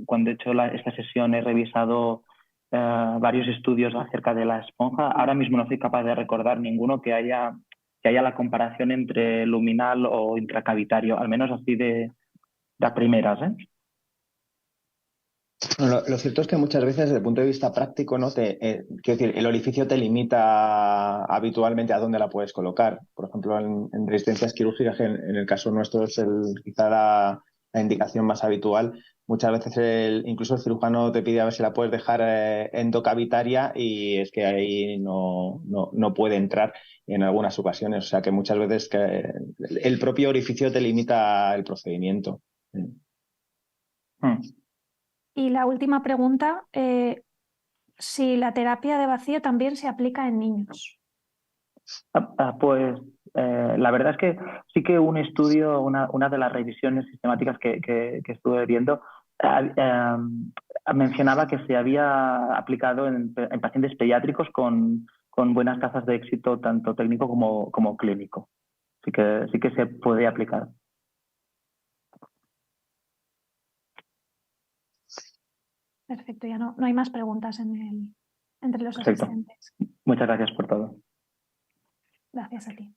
D: cuando he hecho esta sesión he revisado varios estudios acerca de la esponja. Ahora mismo no soy capaz de recordar ninguno que haya la comparación entre luminal o intracavitario, al menos así de primeras, ¿eh?
E: Lo cierto es que muchas veces, desde el punto de vista práctico, ¿no? Quiero decir, el orificio te limita habitualmente a dónde la puedes colocar. Por ejemplo, en resistencias quirúrgicas, que en el caso nuestro es quizá la indicación más habitual, muchas veces incluso el cirujano te pide a ver si la puedes dejar endocavitaria y es que ahí no puede entrar en algunas ocasiones. O sea que muchas veces el propio orificio te limita el procedimiento.
C: Y la última pregunta, si la terapia de vacío también se aplica en niños.
D: Pues la verdad es que sí que un estudio, una de las revisiones sistemáticas que estuve viendo, mencionaba que se había aplicado en pacientes pediátricos con buenas tasas de éxito tanto técnico como clínico. Sí que se puede aplicar.
C: Perfecto, ya no hay más preguntas entre los
D: Perfecto.
C: asistentes.
D: Muchas gracias por todo.
C: Gracias a ti.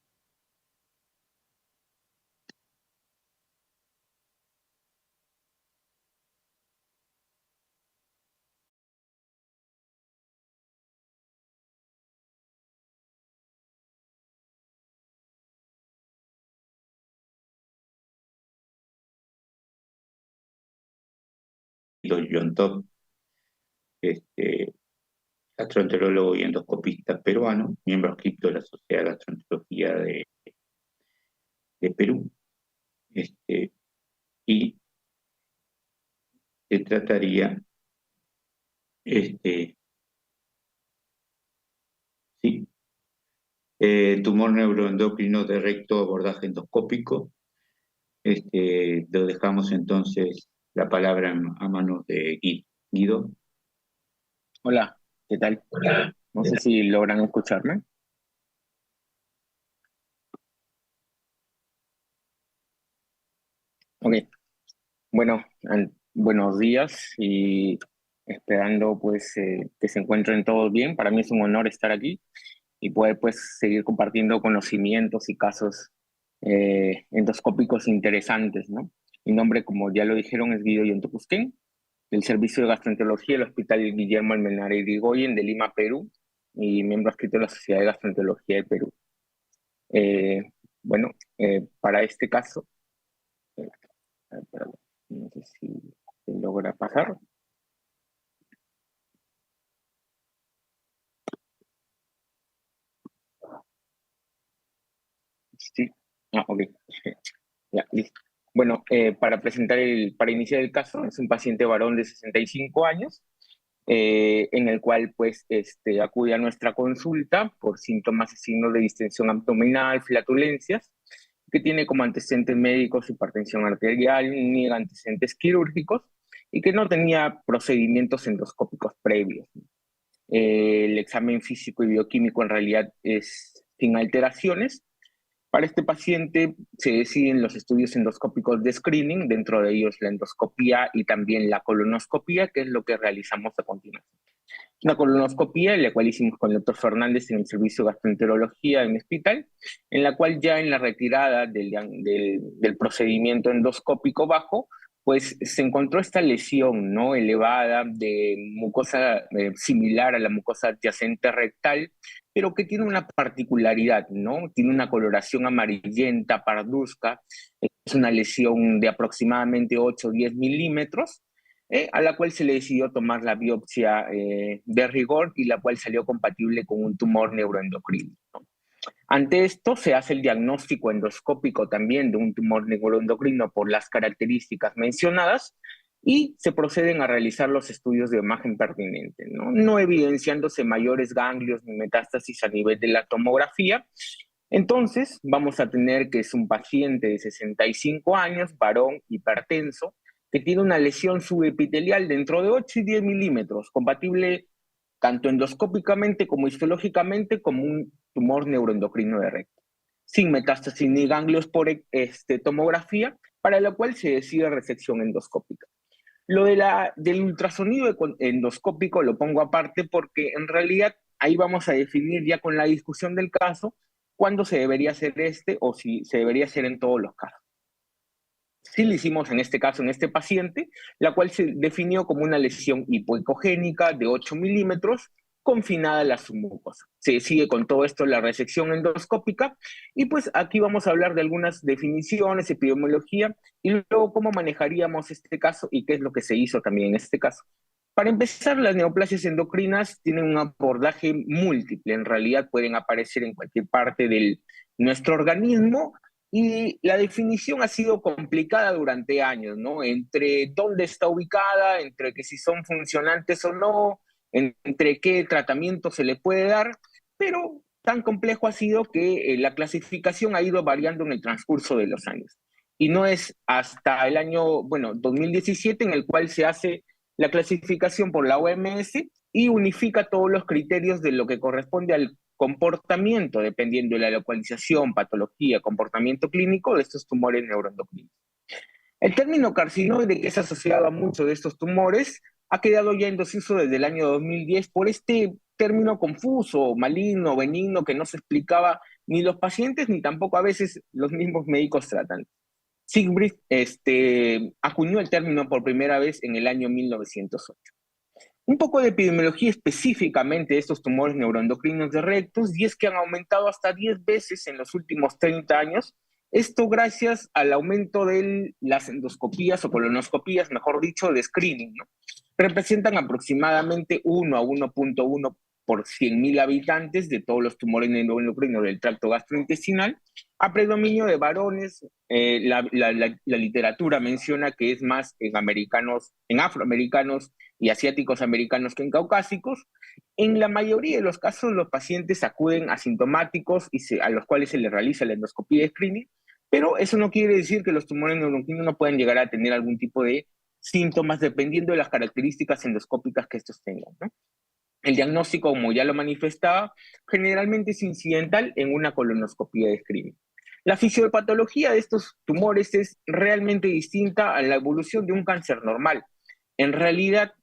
B: John Top, gastroenterólogo y endoscopista peruano, miembro adscrito de la Sociedad de Gastroenterología de Perú. Y se trataría, tumor neuroendocrino de recto, abordaje endoscópico. Lo dejamos entonces la palabra a manos de Guido.
F: Hola, ¿qué tal? No sé si logran escucharme. Ok, bueno, buenos días y esperando pues que se encuentren todos bien. Para mí es un honor estar aquí y poder pues seguir compartiendo conocimientos y casos endoscópicos interesantes, ¿no? Mi nombre, como ya lo dijeron, es Guido Yontopusquén, del Servicio de Gastroenterología del Hospital Guillermo Almenara Irigoyen de Lima, Perú, y miembro adscrito de la Sociedad de Gastroenterología de Perú. Bueno, para este caso, perdón, no sé si se logra pasar. Sí, ok. Ya, listo. Bueno, para iniciar el caso, es un paciente varón de 65 años, en el cual pues acude a nuestra consulta por síntomas y signos de distensión abdominal, flatulencias, que tiene como antecedentes médicos hipertensión arterial, niega antecedentes quirúrgicos y que no tenía procedimientos endoscópicos previos. El examen físico y bioquímico en realidad es sin alteraciones. Para este paciente se deciden los estudios endoscópicos de screening, dentro de ellos la endoscopía y también la colonoscopía, que es lo que realizamos a continuación. Una colonoscopía, la cual hicimos con el doctor Fernández en el servicio de gastroenterología en el hospital, en la cual ya en la retirada del procedimiento endoscópico bajo, pues se encontró esta lesión, ¿no?, elevada de mucosa similar a la mucosa adyacente rectal, pero que tiene una particularidad, ¿no? Tiene una coloración amarillenta, parduzca, es una lesión de aproximadamente 8 o 10 milímetros, a la cual se le decidió tomar la biopsia de rigor y la cual salió compatible con un tumor neuroendocrino, ¿no? Ante esto se hace el diagnóstico endoscópico también de un tumor neuroendocrino por las características mencionadas y se proceden a realizar los estudios de imagen pertinente, ¿no? No evidenciándose mayores ganglios ni metástasis a nivel de la tomografía. Entonces vamos a tener que es un paciente de 65 años, varón, hipertenso, que tiene una lesión subepitelial dentro de 8 y 10 milímetros, compatible tanto endoscópicamente como histológicamente como un tumor neuroendocrino de recto, sin metástasis ni ganglios por tomografía, para lo cual se decide resección endoscópica. Lo del ultrasonido endoscópico lo pongo aparte porque en realidad ahí vamos a definir ya con la discusión del caso cuándo se debería hacer o si se debería hacer en todos los casos. Sí lo hicimos en este caso, en este paciente, la cual se definió como una lesión hipoecogénica de 8 milímetros confinada a la submucosa. Se sigue con todo esto la resección endoscópica y pues aquí vamos a hablar de algunas definiciones, epidemiología y luego cómo manejaríamos este caso y qué es lo que se hizo también en este caso. Para empezar, las neoplasias endocrinas tienen un abordaje múltiple, en realidad pueden aparecer en cualquier parte de nuestro organismo y la definición ha sido complicada durante años, ¿no? Entre dónde está ubicada, entre que si son funcionantes o no, entre qué tratamiento se le puede dar, pero tan complejo ha sido que la clasificación ha ido variando en el transcurso de los años. Y no es hasta el año, 2017 en el cual se hace la clasificación por la OMS y unifica todos los criterios de lo que corresponde al comportamiento, dependiendo de la localización, patología, comportamiento clínico de estos tumores neuroendocrinos. El término carcinoide, que es asociado a muchos de estos tumores, ha quedado ya en desuso desde el año 2010 por este término confuso, maligno, benigno, que no se explicaba ni los pacientes ni tampoco a veces los mismos médicos tratantes. Sigbrit acuñó el término por primera vez en el año 1908. Un poco de epidemiología específicamente de estos tumores neuroendocrinos de rectos, y es que han aumentado hasta 10 veces en los últimos 30 años, esto gracias al aumento de las endoscopías o colonoscopías, mejor dicho, de screening, ¿no? Representan aproximadamente 1 a 1.1 por 100.000 habitantes de todos los tumores neuroendocrinos del tracto gastrointestinal, a predominio de varones. La literatura menciona que es más en afroamericanos y asiáticos americanos que en caucásicos. En la mayoría de los casos, los pacientes acuden asintomáticos y a los cuales se les realiza la endoscopía de screening, pero eso no quiere decir que los tumores neuroendocrinos no puedan llegar a tener algún tipo de síntomas dependiendo de las características endoscópicas que estos tengan, ¿no? El diagnóstico, como ya lo manifestaba, generalmente es incidental en una colonoscopía de screening. La fisiopatología de estos tumores es realmente distinta a la evolución de un cáncer normal. En realidad,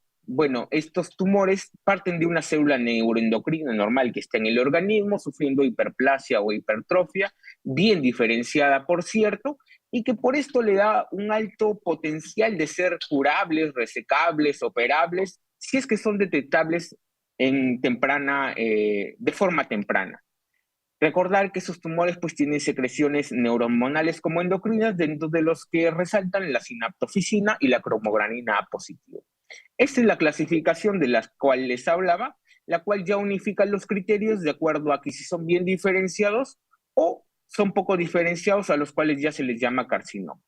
F: estos tumores parten de una célula neuroendocrina normal que está en el organismo sufriendo hiperplasia o hipertrofia, bien diferenciada, por cierto, y que por esto le da un alto potencial de ser curables, resecables, operables, si es que son detectables de forma temprana. Recordar que esos tumores pues tienen secreciones neurohormonales como endocrinas, dentro de los que resaltan la sinaptofisina y la cromogranina A positiva. Esta es la clasificación de la cual les hablaba, la cual ya unifica los criterios de acuerdo a que si son bien diferenciados o son poco diferenciados, a los cuales ya se les llama carcinoma.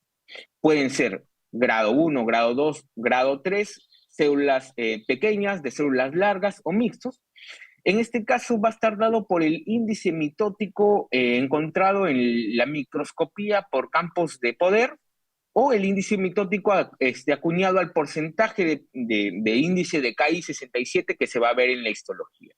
F: Pueden ser grado 1, grado 2, grado 3, células pequeñas, de células largas o mixtos. En este caso va a estar dado por el índice mitótico encontrado en la microscopía por campos de poder, o el índice mitótico acuñado al porcentaje de índice de Ki-67 que se va a ver en la histología.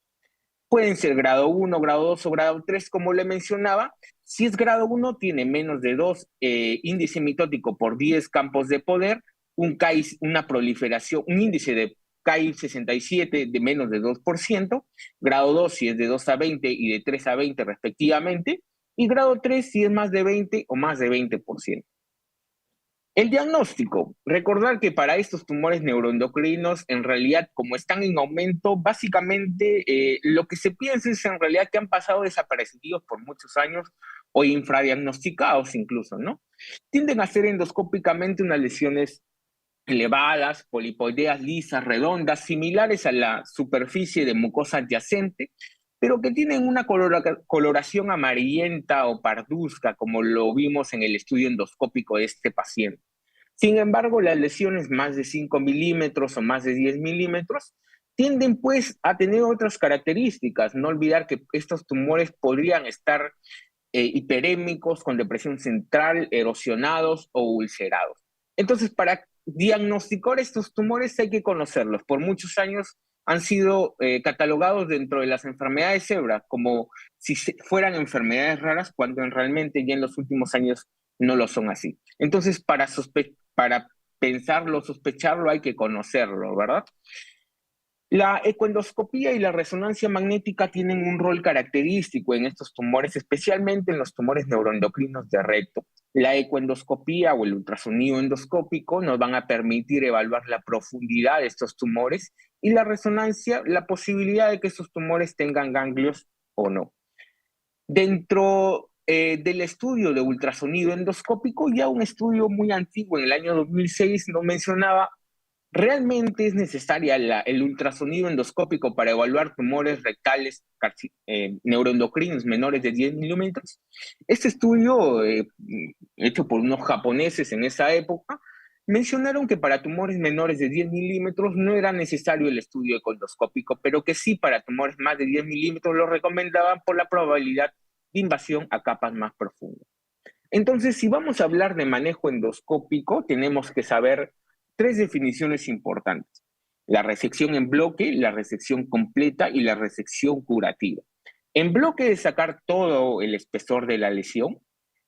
F: Pueden ser grado 1, grado 2 o grado 3, como le mencionaba. Si es grado 1, tiene menos de 2 índice mitótico por 10 campos de poder, una proliferación, un índice de Ki-67 de menos de 2%, grado 2 si es de 2 a 20 y de 3 a 20 respectivamente, y grado 3 si es más de 20 o más de 20%. El diagnóstico, recordar que para estos tumores neuroendocrinos, en realidad, como están en aumento, básicamente lo que se piensa es en realidad que han pasado desaparecidos por muchos años o infradiagnosticados incluso, ¿no? Tienden a ser endoscópicamente unas lesiones elevadas, polipoideas lisas, redondas, similares a la superficie de mucosa adyacente, pero que tienen una coloración amarillenta o parduzca, como lo vimos en el estudio endoscópico de este paciente. Sin embargo, las lesiones más de 5 milímetros o más de 10 milímetros tienden pues a tener otras características. No olvidar que estos tumores podrían estar hiperémicos, con depresión central, erosionados o ulcerados. Entonces, para diagnosticar estos tumores hay que conocerlos. Por muchos años han sido catalogados dentro de las enfermedades cebra como si fueran enfermedades raras, cuando realmente ya en los últimos años no lo son así. Entonces, para pensarlo, sospecharlo, hay que conocerlo, ¿verdad? La ecoendoscopía y la resonancia magnética tienen un rol característico en estos tumores, especialmente en los tumores neuroendocrinos de recto. La ecoendoscopía o el ultrasonido endoscópico nos van a permitir evaluar la profundidad de estos tumores, y la resonancia, la posibilidad de que estos tumores tengan ganglios o no. Dentro del estudio de ultrasonido endoscópico, ya un estudio muy antiguo en el año 2006 nos mencionaba: ¿realmente es necesaria el ultrasonido endoscópico para evaluar tumores rectales neuroendocrinos menores de 10 milímetros? Este estudio, hecho por unos japoneses en esa época, mencionaron que para tumores menores de 10 milímetros no era necesario el estudio endoscópico, pero que sí para tumores más de 10 milímetros lo recomendaban por la probabilidad de invasión a capas más profundas. Entonces, si vamos a hablar de manejo endoscópico, tenemos que saber 3 definiciones importantes: la resección en bloque, la resección completa y la resección curativa. En bloque es sacar todo el espesor de la lesión.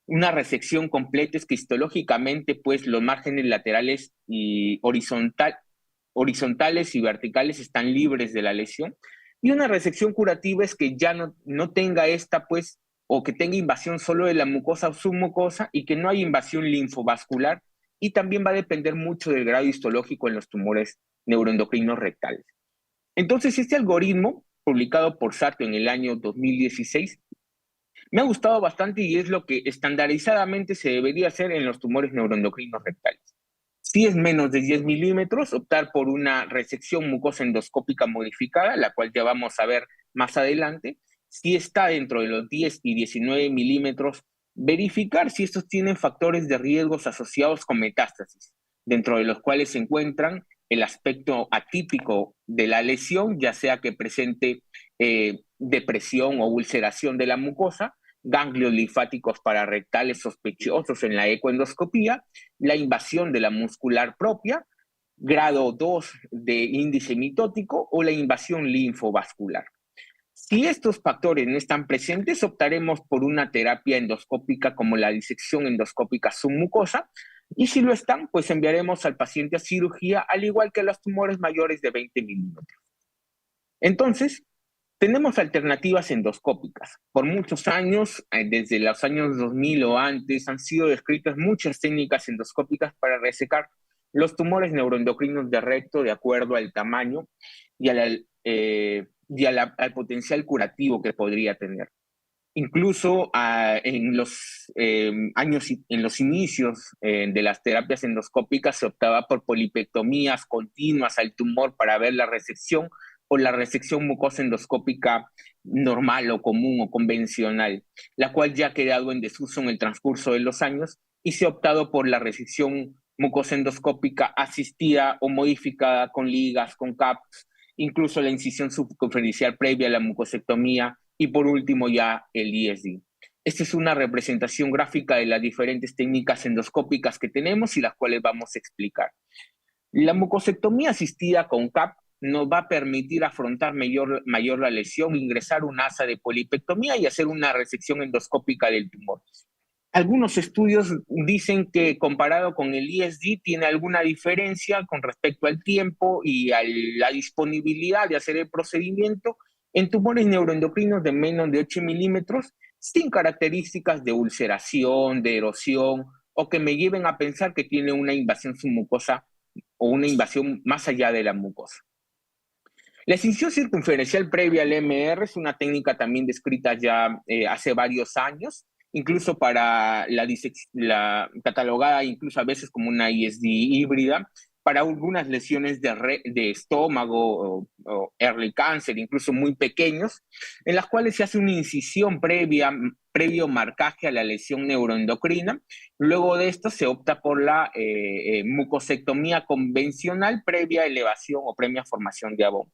F: Una resección completa es que histológicamente, pues, los márgenes laterales y horizontales y verticales están libres de la lesión. Y una resección curativa es que ya no tenga esta, pues, o que tenga invasión solo de la mucosa o submucosa, y que no haya invasión linfovascular, y también va a depender mucho del grado histológico en los tumores neuroendocrinos rectales. Entonces, este algoritmo, publicado por Sato en el año 2016, me ha gustado bastante y es lo que estandarizadamente se debería hacer en los tumores neuroendocrinos rectales. Si es menos de 10 milímetros, optar por una resección mucosa endoscópica modificada, la cual ya vamos a ver más adelante. Si está dentro de los 10 y 19 milímetros, verificar si estos tienen factores de riesgos asociados con metástasis, dentro de los cuales se encuentran el aspecto atípico de la lesión, ya sea que presente depresión o ulceración de la mucosa, ganglios linfáticos pararectales sospechosos en la ecoendoscopía, la invasión de la muscular propia, grado 2 de índice mitótico o la invasión linfovascular. Si estos factores no están presentes, optaremos por una terapia endoscópica como la disección endoscópica submucosa, y si lo están, pues enviaremos al paciente a cirugía, al igual que los tumores mayores de 20 milímetros. Entonces, tenemos alternativas endoscópicas. Por muchos años, desde los años 2000 o antes, han sido descritas muchas técnicas endoscópicas para resecar los tumores neuroendocrinos de recto de acuerdo al tamaño y al potencial curativo que podría tener. Incluso en los inicios de las terapias endoscópicas se optaba por polipectomías continuas al tumor para ver la resección, o la resección mucosa endoscópica normal o común o convencional, la cual ya ha quedado en desuso en el transcurso de los años, y se ha optado por la resección mucosa endoscópica asistida o modificada con ligas, con CAPS, incluso la incisión subconferencial previa a la mucosectomía, y por último ya el ISD. Esta es una representación gráfica de las diferentes técnicas endoscópicas que tenemos y las cuales vamos a explicar. La mucosectomía asistida con CAP nos va a permitir afrontar mayor la lesión, ingresar un asa de polipectomía y hacer una resección endoscópica del tumor. Algunos estudios dicen que comparado con el ISD tiene alguna diferencia con respecto al tiempo y a la disponibilidad de hacer el procedimiento en tumores neuroendocrinos de menos de 8 milímetros, sin características de ulceración, de erosión, o que me lleven a pensar que tiene una invasión submucosa o una invasión más allá de la mucosa. La incisión circunferencial previa al MR es una técnica también descrita ya hace varios años, incluso para la catalogada incluso a veces como una ISD híbrida, para algunas lesiones de estómago o early cancer, incluso muy pequeños, en las cuales se hace una incisión previo marcaje a la lesión neuroendocrina. Luego de esto se opta por la mucosectomía convencional previa elevación o previa formación de abón.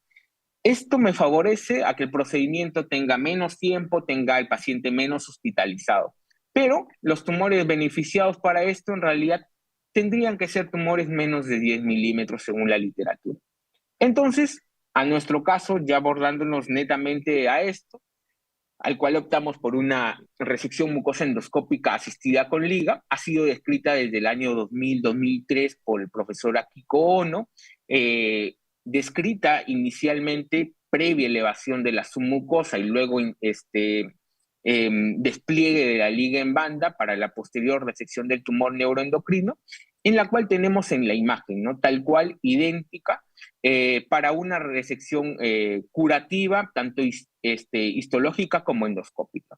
F: Esto me favorece a que el procedimiento tenga menos tiempo, tenga el paciente menos hospitalizado. Pero los tumores beneficiados para esto en realidad tendrían que ser tumores menos de 10 milímetros según la literatura. Entonces, a nuestro caso, ya abordándonos netamente a esto, al cual optamos por una resección mucosa endoscópica asistida con liga, ha sido descrita desde el año 2000-2003 por el profesor Akiko Ono, descrita inicialmente previa elevación de la submucosa y luego despliegue de la liga en banda para la posterior resección del tumor neuroendocrino, en la cual tenemos en la imagen, ¿no? Tal cual, idéntica, para una resección curativa, tanto histológica como endoscópica.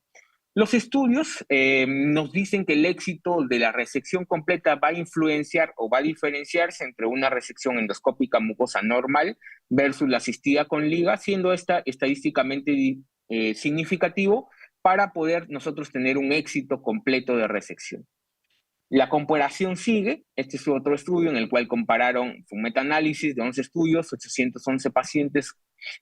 F: Los estudios nos dicen que el éxito de la resección completa va a influenciar o va a diferenciarse entre una resección endoscópica mucosa normal versus la asistida con liga, siendo esta estadísticamente significativo para poder nosotros tener un éxito completo de resección. La comparación sigue. Este es otro estudio en el cual compararon, fue un metaanálisis de 11 estudios, 811 pacientes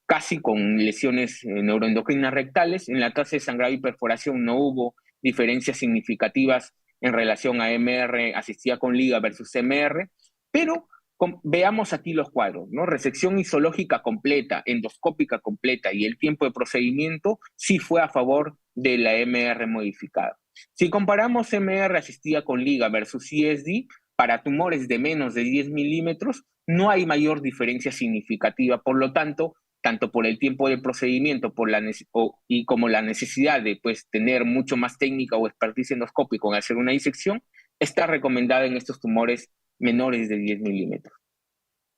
F: casi con lesiones neuroendocrinas rectales. En la tasa de sangrado y perforación no hubo diferencias significativas en relación a MR asistida con liga versus MR, pero veamos aquí los cuadros, ¿no? Resección histológica completa, endoscópica completa y el tiempo de procedimiento sí fue a favor de la MR modificada. Si comparamos MR asistida con liga versus ISD, para tumores de menos de 10 milímetros, no hay mayor diferencia significativa. Por lo tanto, tanto por el tiempo de procedimiento y como la necesidad de tener mucho más técnica o experticia endoscópica en hacer una disección, está recomendada en estos tumores menores de 10 milímetros.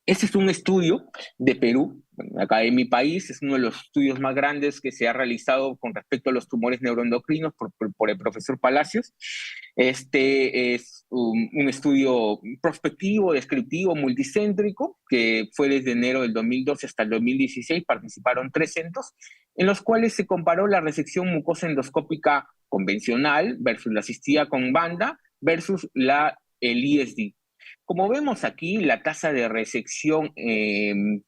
F: Este es un estudio de Perú, acá de mi país, es uno de los estudios más grandes que se ha realizado con respecto a los tumores neuroendocrinos por el profesor Palacios. Este es un estudio prospectivo, descriptivo, multicéntrico, que fue desde enero del 2012 hasta el 2016, participaron 3 centros, en los cuales se comparó la resección mucosa endoscópica convencional versus la asistida con banda versus el ISD. Como vemos aquí, la tasa de resección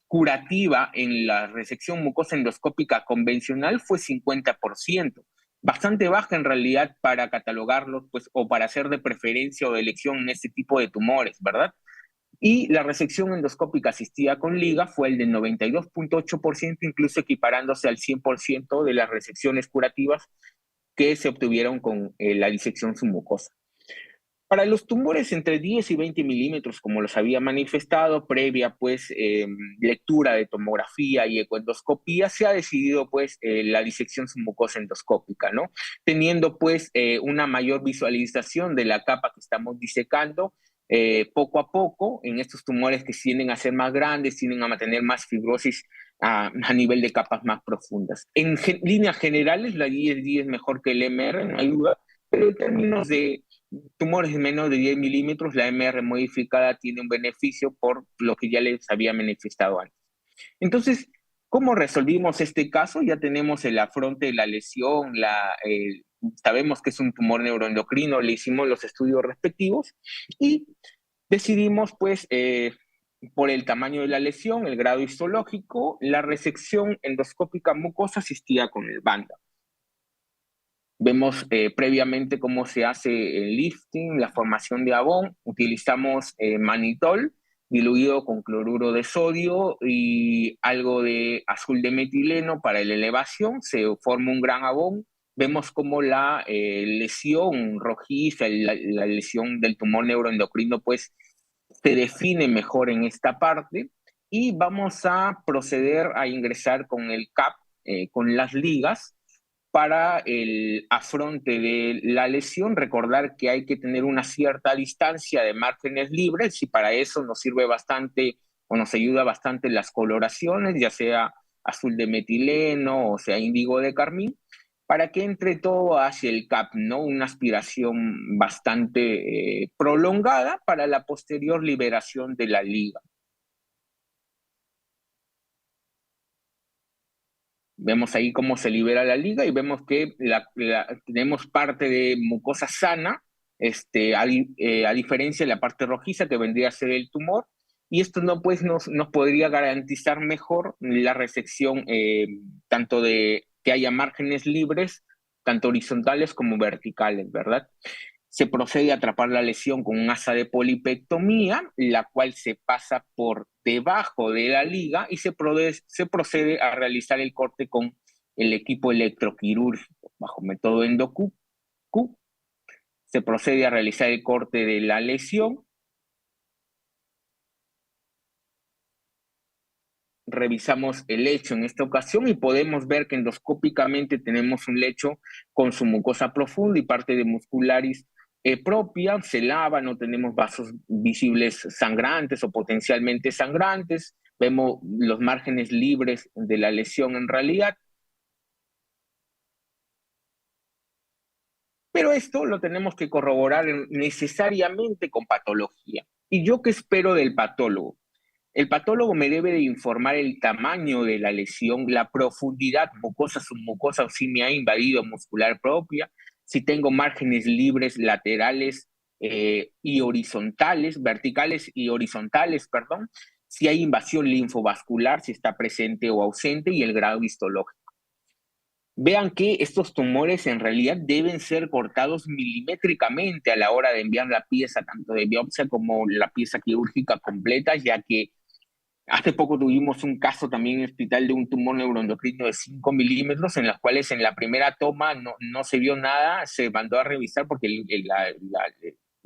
F: curativa en la resección mucosa endoscópica convencional fue 50%, bastante baja en realidad para catalogarlos o para hacer de preferencia o de elección en este tipo de tumores, ¿verdad? Y la resección endoscópica asistida con liga fue el de 92.8%, incluso equiparándose al 100% de las resecciones curativas que se obtuvieron con la disección submucosa. Para los tumores entre 10 y 20 milímetros, como los había manifestado, previa lectura de tomografía y ecoendoscopía, se ha decidido la disección submucosa endoscópica, ¿no? Teniendo una mayor visualización de la capa que estamos disecando poco a poco en estos tumores que tienden a ser más grandes, tienden a tener más fibrosis a nivel de capas más profundas. En líneas generales, la ISD es mejor que el MR, no hay duda, pero en términos de tumores de menos de 10 milímetros, la MR modificada tiene un beneficio por lo que ya les había manifestado antes. Entonces, ¿cómo resolvimos este caso? Ya tenemos el afronte de la lesión, sabemos que es un tumor neuroendocrino, le hicimos los estudios respectivos y decidimos, por el tamaño de la lesión, el grado histológico, la resección endoscópica mucosa asistida con el banda. Vemos previamente cómo se hace el lifting, la formación de abón. Utilizamos manitol diluido con cloruro de sodio y algo de azul de metileno para la elevación. Se forma un gran abón. Vemos cómo la lesión rojiza, la lesión del tumor neuroendocrino, se define mejor en esta parte. Y vamos a proceder a ingresar con el CAP, con las ligas, para el afronte de la lesión. Recordar que hay que tener una cierta distancia de márgenes libres y para eso nos sirve bastante o nos ayuda bastante las coloraciones, ya sea azul de metileno o sea índigo de carmín, para que entre todo hacia el CAP, ¿no? Una aspiración bastante prolongada para la posterior liberación de la liga. Vemos ahí cómo se libera la liga y vemos que tenemos parte de mucosa sana, a diferencia de la parte rojiza que vendría a ser el tumor, y esto nos podría garantizar mejor la resección, tanto de que haya márgenes libres, tanto horizontales como verticales, ¿verdad? Se procede a atrapar la lesión con un asa de polipectomía, la cual se pasa por debajo de la liga y se procede a realizar el corte con el equipo electroquirúrgico. Bajo método EndoQ, se procede a realizar el corte de la lesión. Revisamos el lecho en esta ocasión y podemos ver que endoscópicamente tenemos un lecho con su mucosa profunda y parte de muscularis propia, se lava, no tenemos vasos visibles sangrantes o potencialmente sangrantes, vemos los márgenes libres de la lesión en realidad. Pero esto lo tenemos que corroborar necesariamente con patología. ¿Y yo qué espero del patólogo? El patólogo me debe de informar el tamaño de la lesión, la profundidad mucosa, submucosa, o si me ha invadido muscular propia, si tengo márgenes libres laterales y horizontales, verticales y horizontales, perdón, si hay invasión linfovascular, si está presente o ausente y el grado histológico. Vean que estos tumores en realidad deben ser cortados milimétricamente a la hora de enviar la pieza, tanto de biopsia como la pieza quirúrgica completa, ya que hace poco tuvimos un caso también en el hospital de un tumor neuroendocrino de 5 milímetros, en las cuales en la primera toma no se vio nada, se mandó a revisar porque el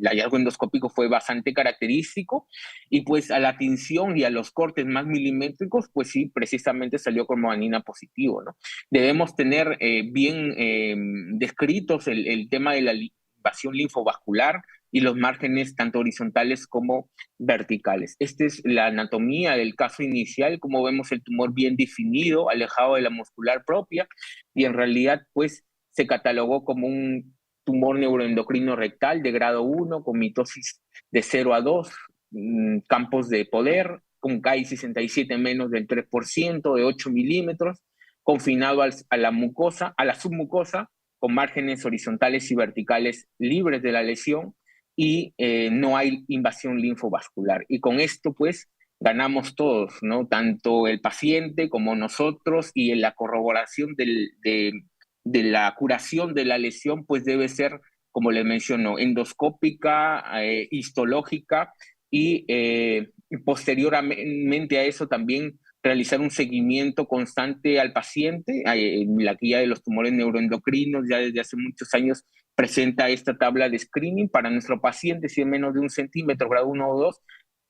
F: hallazgo endoscópico fue bastante característico y pues a la tinción y a los cortes más milimétricos, pues sí, precisamente salió con melanina positivo, ¿no? Debemos tener bien descritos el tema de la invasión linfovascular y los márgenes tanto horizontales como verticales. Esta es la anatomía del caso inicial, como vemos el tumor bien definido, alejado de la muscular propia, y en realidad pues se catalogó como un tumor neuroendocrino rectal de grado 1, con mitosis de 0 a 2, campos de poder, con KI67 menos del 3%, de 8 milímetros, confinado a la mucosa, a la submucosa, con márgenes horizontales y verticales libres de la lesión, y no hay invasión linfovascular. Y con esto, pues, ganamos todos, ¿no? Tanto el paciente como nosotros, y en la corroboración de la curación de la lesión, pues debe ser, como le menciono, endoscópica, histológica, y posteriormente a eso también realizar un seguimiento constante al paciente. La guía de los tumores neuroendocrinos ya desde hace muchos años presenta esta tabla de screening para nuestro paciente. Si es menos de 1 centímetro, grado 1 o 2,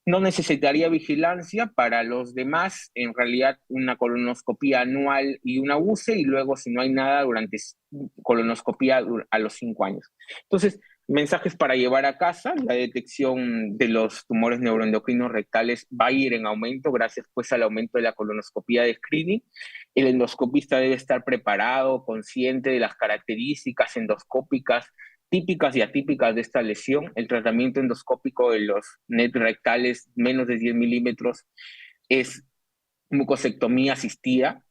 F: no necesitaría vigilancia. Para los demás, en realidad, una colonoscopía anual y una UCE, y luego, si no hay nada, durante colonoscopía a los 5 años. Entonces, mensajes para llevar a casa: la detección de los tumores neuroendocrinos rectales va a ir en aumento gracias pues al aumento de la colonoscopía de screening. El endoscopista debe estar preparado, consciente de las características endoscópicas típicas y atípicas de esta lesión. El tratamiento endoscópico de los NET rectales menos de 10 milímetros es mucosectomía asistida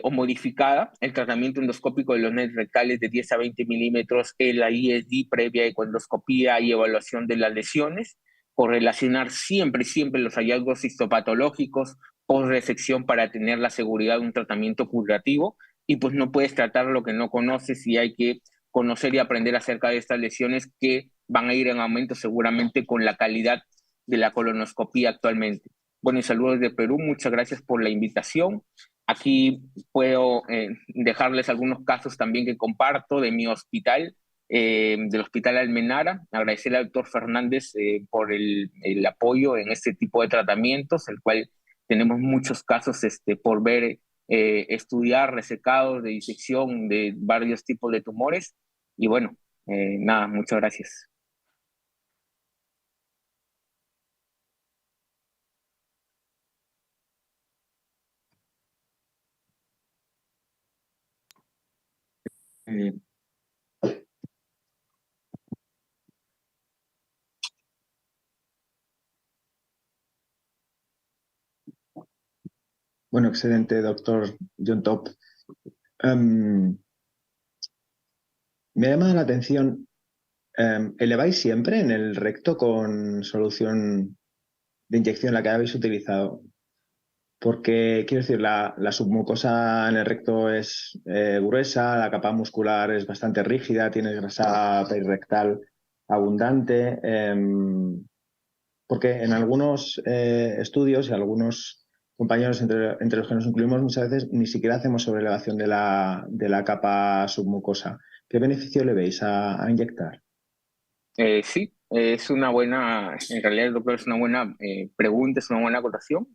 F: o modificada. El tratamiento endoscópico de los NET rectales de 10 a 20 milímetros es la ISD previa ecoendoscopía y evaluación de las lesiones. Correlacionar siempre los hallazgos histopatológicos post resección para tener la seguridad de un tratamiento curativo. Y pues no puedes tratar lo que no conoces, y hay que conocer y aprender acerca de estas lesiones, que van a ir en aumento seguramente con la calidad de la colonoscopía actualmente. Bueno, y saludos de Perú, muchas gracias por la invitación. Aquí puedo dejarles algunos casos también que comparto de mi hospital, del Hospital Almenara. Agradecerle al doctor Fernández por el apoyo en este tipo de tratamientos, el cual tenemos muchos casos por ver, estudiar resecados de disección de varios tipos de tumores. Y bueno, nada, muchas gracias.
B: Eh,
E: Bueno, excelente, doctor John Top. Me ha llamado la atención, ¿eleváis siempre en el recto con solución de inyección la que habéis utilizado? Porque, quiero decir, la submucosa en el recto es gruesa, la capa muscular es bastante rígida, tienes grasa perirectal abundante, porque en algunos estudios y algunos compañeros entre los que nos incluimos muchas veces ni siquiera hacemos sobreelevación de la capa submucosa. ¿Qué beneficio le veis a inyectar?
F: Sí, es una buena, en realidad, doctor, es una buena pregunta, es una buena acotación.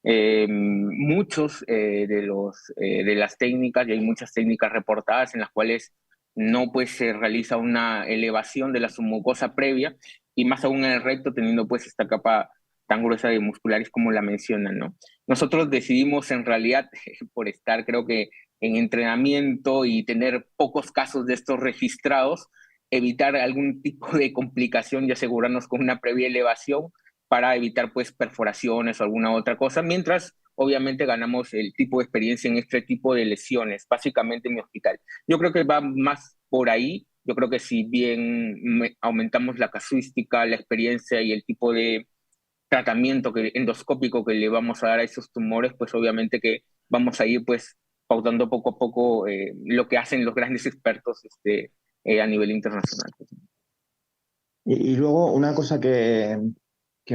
F: Muchos de las técnicas, y hay muchas técnicas reportadas en las cuales no pues se realiza una elevación de la submucosa previa, y más aún en el recto, teniendo pues esta capa tan gruesa de musculares como la mencionan, ¿no? Nosotros decidimos en realidad, por estar creo que en entrenamiento y tener pocos casos de estos registrados, evitar algún tipo de complicación y asegurarnos con una previa elevación para evitar pues perforaciones o alguna otra cosa, mientras obviamente ganamos el tipo de experiencia en este tipo de lesiones, básicamente en mi hospital. Yo creo que va más por ahí. Yo creo que si bien aumentamos la casuística, la experiencia y el tipo de tratamiento endoscópico que le vamos a dar a esos tumores, pues obviamente que vamos a ir pues pautando poco a poco lo que hacen los grandes expertos a nivel internacional.
E: Y luego una cosa que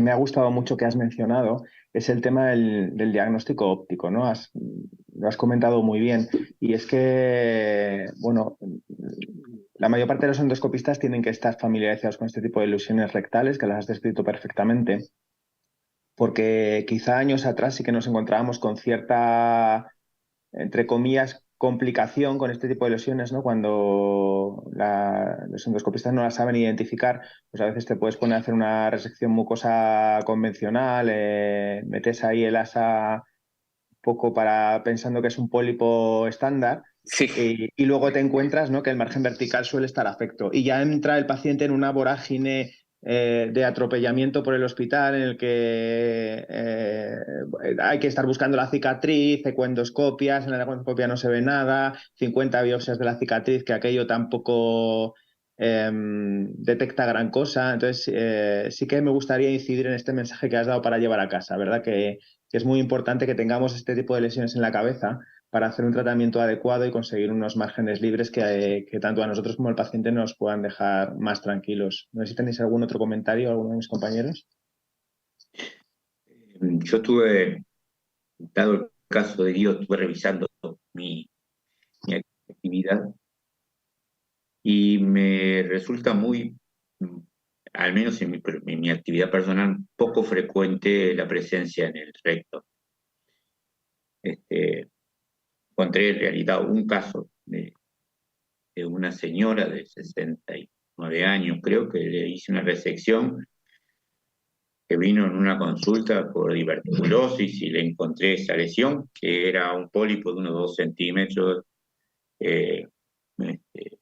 E: me ha gustado mucho que has mencionado es el tema del diagnóstico óptico, ¿no? Lo has comentado muy bien. Y es que, bueno, la mayor parte de los endoscopistas tienen que estar familiarizados con este tipo de ilusiones rectales, que las has descrito perfectamente, porque quizá años atrás sí que nos encontrábamos con cierta, entre comillas, complicación con este tipo de lesiones, ¿no? Cuando los endoscopistas no las saben identificar, pues a veces te puedes poner a hacer una resección mucosa convencional, metes ahí el asa poco pensando que es un pólipo estándar.
F: Sí,
E: Y luego te encuentras, ¿no?, que el margen vertical suele estar afecto. Y ya entra el paciente en una vorágine de atropellamiento por el hospital en el que hay que estar buscando la cicatriz, ecoendoscopias, en la ecoendoscopia no se ve nada, 50 biopsias de la cicatriz, que aquello tampoco detecta gran cosa. Entonces, sí que me gustaría incidir en este mensaje que has dado para llevar a casa, ¿verdad? Que es muy importante que tengamos este tipo de lesiones en la cabeza para hacer un tratamiento adecuado y conseguir unos márgenes libres que tanto a nosotros como al paciente nos puedan dejar más tranquilos. No sé si tenéis algún otro comentario, alguno de mis compañeros.
B: Yo estuve, dado el caso de Guido, estuve revisando mi actividad y me resulta muy, al menos en mi actividad personal, poco frecuente la presencia en el recto. Encontré en realidad un caso de una señora de 69 años, creo que le hice una resección, que vino en una consulta por diverticulosis y le encontré esa lesión, que era un pólipo de unos 2 centímetros, eh, este,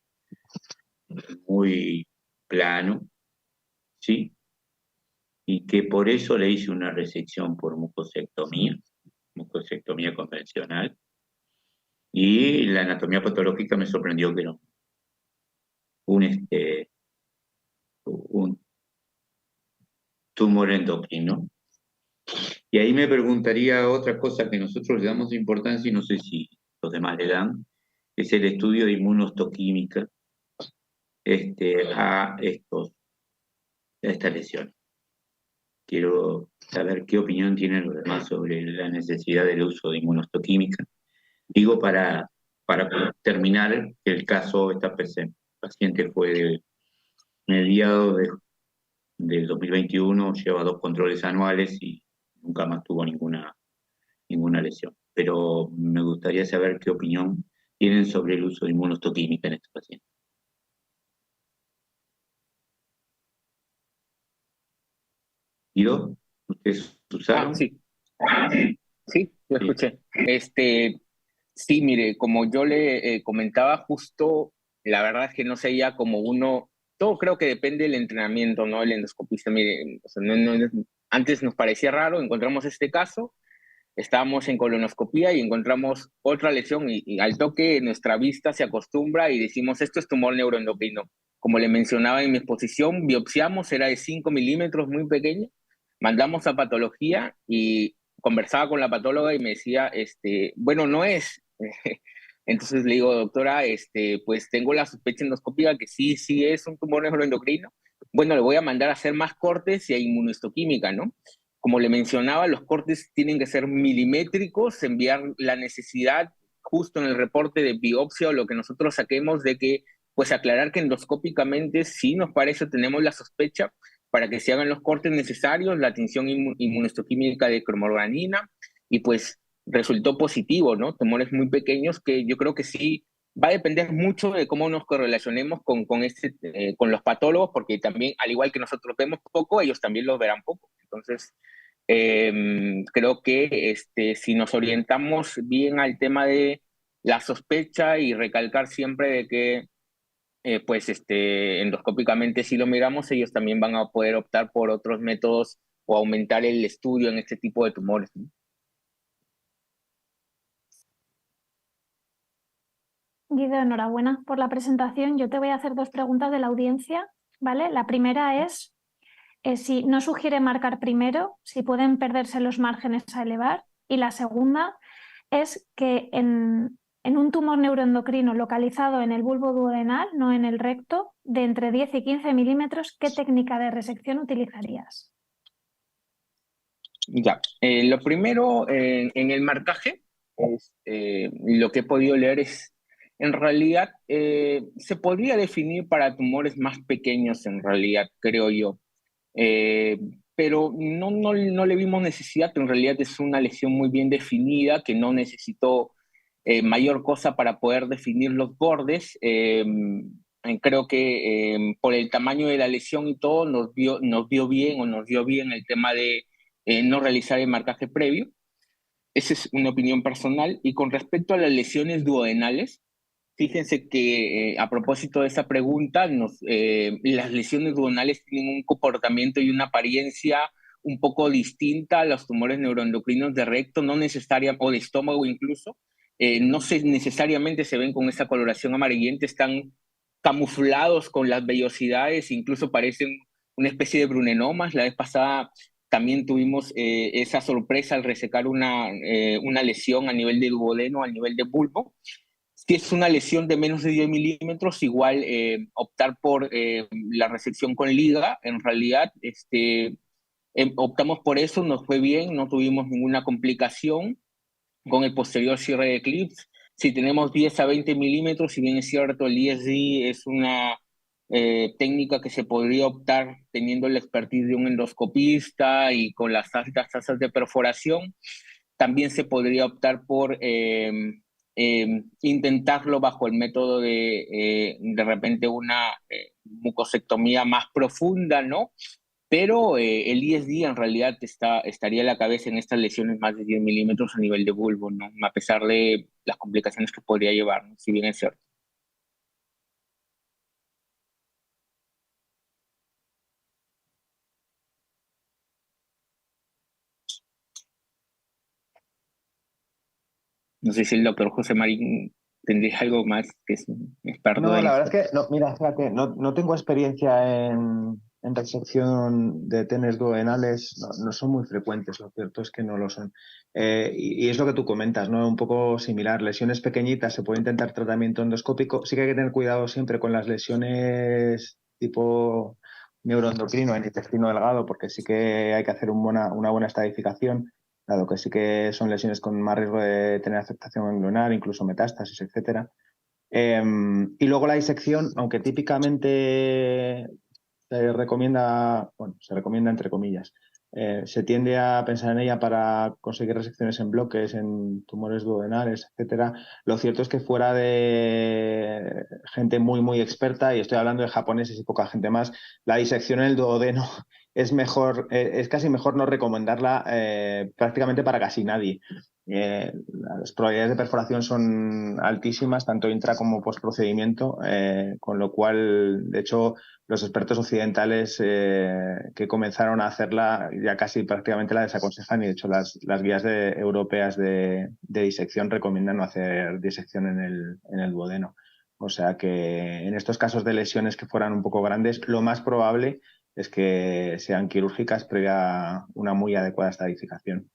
B: muy plano, ¿sí? Y que por eso le hice una resección por mucosectomía convencional, y la anatomía patológica me sorprendió que era un un tumor endocrino. Y ahí me preguntaría otra cosa que nosotros le damos importancia y no sé si los demás le dan, es el estudio de inmunohistoquímica a estas lesiones. Quiero saber qué opinión tienen los demás sobre la necesidad del uso de inmunohistoquímica. Digo, para terminar, el caso, esta paciente fue mediado del 2021, lleva 2 controles anuales y nunca más tuvo ninguna lesión. Pero me gustaría saber qué opinión tienen sobre el uso de inmunohistoquímica en estos pacientes. ¿Guido? ¿Ustedes usaron?
F: sí, sí, lo
B: Sí.
F: escuché. Sí, mire, como yo le comentaba justo, la verdad es que no sería como uno, todo creo que depende del entrenamiento, ¿no? El endoscopista, mire, o sea, antes nos parecía raro, encontramos este caso, estábamos en colonoscopía y encontramos otra lesión y al toque nuestra vista se acostumbra y decimos, esto es tumor neuroendocrino. Como le mencionaba en mi exposición, biopsiamos, era de 5 milímetros, muy pequeña, mandamos a patología y conversaba con la patóloga y me decía, bueno, no es. Entonces le digo, doctora, pues tengo la sospecha endoscópica que sí es un tumor neuroendocrino, bueno, le voy a mandar a hacer más cortes y a inmunohistoquímica, ¿no? Como le mencionaba, los cortes tienen que ser milimétricos, enviar la necesidad justo en el reporte de biopsia o lo que nosotros saquemos de que, pues aclarar que endoscópicamente sí nos parece, tenemos la sospecha para que se hagan los cortes necesarios, la tinción inmunohistoquímica de cromorganina, y pues resultó positivo, ¿no? Tumores muy pequeños que yo creo que sí va a depender mucho de cómo nos correlacionemos con los patólogos, porque también, al igual que nosotros vemos poco, ellos también los verán poco. Entonces, creo que si nos orientamos bien al tema de la sospecha y recalcar siempre de que pues endoscópicamente si lo miramos, ellos también van a poder optar por otros métodos o aumentar el estudio en este tipo de tumores, ¿no?
C: Guido, enhorabuena por la presentación. Yo te voy a hacer dos preguntas de la audiencia, ¿vale? La primera es si no sugiere marcar primero, si pueden perderse los márgenes a elevar. Y la segunda es que en un tumor neuroendocrino localizado en el bulbo duodenal, no en el recto, de entre 10 y 15 milímetros, ¿qué técnica de resección utilizarías?
F: Ya, lo primero en el marcaje, lo que he podido leer es, en realidad, se podría definir para tumores más pequeños, en realidad, creo yo. Eh, pero no le vimos necesidad, en realidad es una lesión muy bien definida, que no necesitó mayor cosa para poder definir los bordes. Creo que por el tamaño de la lesión y todo, nos dio bien o nos dio bien el tema de no realizar el marcaje previo. Esa es una opinión personal. Y con respecto a las lesiones duodenales, fíjense que a propósito de esa pregunta, las lesiones duodenales tienen un comportamiento y una apariencia un poco distinta a los tumores neuroendocrinos de recto, no necesariamente, o de estómago incluso. No necesariamente se ven con esa coloración amarillenta, están camuflados con las vellosidades, incluso parecen una especie de brunenomas. La vez pasada también tuvimos esa sorpresa al resecar una lesión a nivel del duodeno, a nivel de bulbo. Si es una lesión de menos de 10 milímetros, igual optar por la resección con liga. En realidad, optamos por eso, nos fue bien, no tuvimos ninguna complicación con el posterior cierre de clips. Si tenemos 10 a 20 milímetros, si bien es cierto, el ESD es una técnica que se podría optar teniendo la expertise de un endoscopista y con las altas tasas de perforación, también se podría optar por intentarlo bajo el método de repente una mucosectomía más profunda, ¿no? Pero el ESD en realidad estaría a la cabeza en estas lesiones más de 10 milímetros a nivel de bulbo, ¿no? A pesar de las complicaciones que podría llevar, ¿no? Si bien es cierto. No sé si el doctor José Marín tendría algo más, que es un experto
E: No,
F: en
E: la
F: esto.
E: verdad es que, no, mira, fíjate, no tengo experiencia en resección de tenes duodenales, no son muy frecuentes, lo cierto es que no lo son. Y es lo que tú comentas, ¿no? Un poco similar, lesiones pequeñitas, se puede intentar tratamiento endoscópico, sí que hay que tener cuidado siempre con las lesiones tipo neuroendocrino en intestino delgado, porque sí que hay que hacer una buena estadificación, dado que sí que son lesiones con más riesgo de tener afectación ganglionar, incluso metástasis, etcétera. Y luego la disección, aunque típicamente se recomienda entre comillas, se tiende a pensar en ella para conseguir resecciones en bloques, en tumores duodenales, etcétera. Lo cierto es que fuera de gente muy experta, y estoy hablando de japoneses y poca gente más, la disección en el duodeno es mejor, es casi mejor no recomendarla prácticamente para casi nadie. Las probabilidades de perforación son altísimas, tanto intra como post procedimiento, con lo cual, de hecho, los expertos occidentales que comenzaron a hacerla ya casi prácticamente la desaconsejan, y de hecho las guías europeas de disección recomiendan no hacer disección en el duodeno. O sea que en estos casos de lesiones que fueran un poco grandes, lo más probable es que sean quirúrgicas previa una muy adecuada estadificación.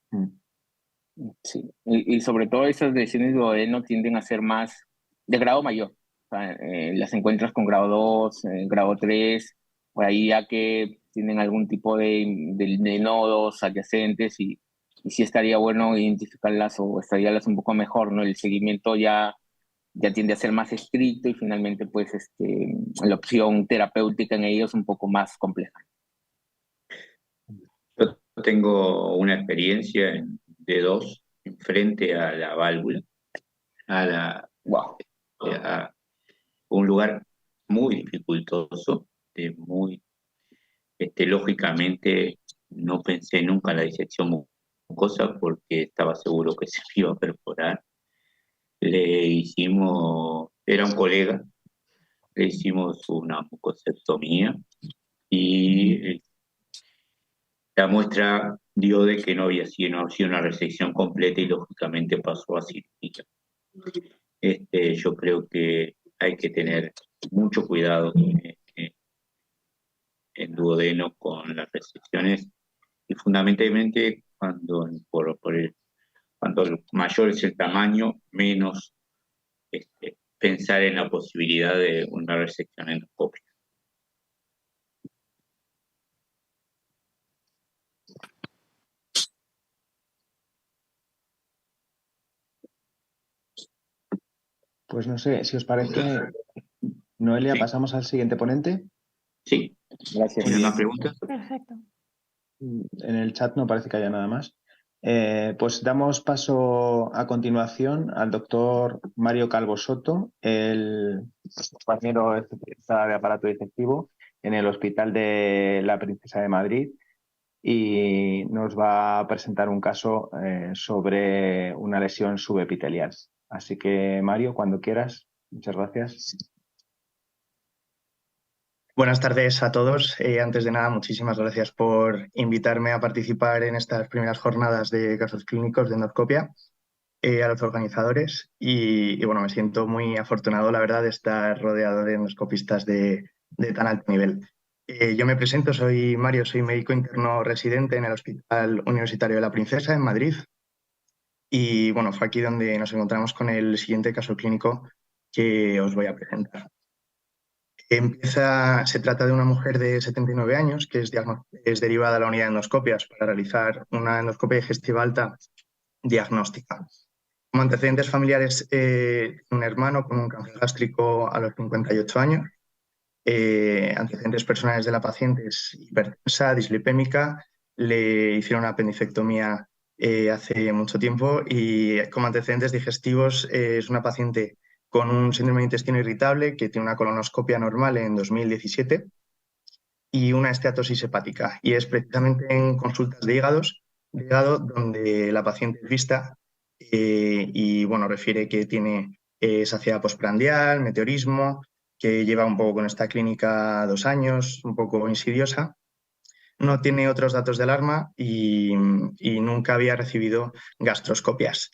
F: Sí, y sobre todo esas lesiones de duodeno tienden a ser más de grado mayor. O sea, las encuentras con grado 2, grado 3, por ahí ya que tienen algún tipo de nodos adyacentes y sí estaría bueno identificarlas o estudiarlas un poco mejor, ¿no? El seguimiento ya tiende a ser más estricto y finalmente pues la opción terapéutica en ellos es un poco más compleja.
B: Yo tengo una experiencia de dos frente a la válvula,
F: Wow.
B: a un lugar muy dificultoso, lógicamente no pensé nunca en la disección mucosa porque estaba seguro que se me iba a perforar. Era un colega, le hicimos una mucosectomía y la muestra dio de que no había sido una resección completa y lógicamente pasó a cirugía. Yo creo que hay que tener mucho cuidado en duodeno con las resecciones y fundamentalmente cuando mayor es el tamaño, menos pensar en la posibilidad de una resección endoscópica.
E: Pues no sé, si os parece, Noelia,
B: Sí.
E: pasamos al siguiente ponente.
B: Sí,
F: Gracias.
B: ¿tienen más preguntas?
C: Perfecto.
E: En el chat no parece que haya nada más. Pues damos paso a continuación al doctor Mario Calvo Soto, el compañero especialista de aparato digestivo en el Hospital de la Princesa de Madrid, y nos va a presentar un caso sobre una lesión subepitelial. Así que, Mario, cuando quieras, muchas gracias.
G: Buenas tardes a todos. Antes de nada, muchísimas gracias por invitarme a participar en estas primeras jornadas de casos clínicos de endoscopia, a los organizadores. Y bueno, me siento muy afortunado, la verdad, de estar rodeado de endoscopistas de tan alto nivel. Yo me presento, soy Mario, soy médico interno residente en el Hospital Universitario de la Princesa en Madrid. Y bueno, fue aquí donde nos encontramos con el siguiente caso clínico que os voy a presentar. Se trata de una mujer de 79 años que es derivada a la unidad de endoscopias para realizar una endoscopia digestiva alta diagnóstica. Como antecedentes familiares, un hermano con un cáncer gástrico a los 58 años. Antecedentes personales de la paciente es hipertensa, dislipémica, le hicieron una apendicectomía hace mucho tiempo, y como antecedentes digestivos es una paciente con un síndrome de intestino irritable que tiene una colonoscopia normal en 2017 y una esteatosis hepática. Y es precisamente en consultas de hígado donde la paciente es vista y bueno, refiere que tiene saciedad postprandial, meteorismo, que lleva un poco con esta clínica 2 años, un poco insidiosa. No tiene otros datos de alarma y nunca había recibido gastroscopias.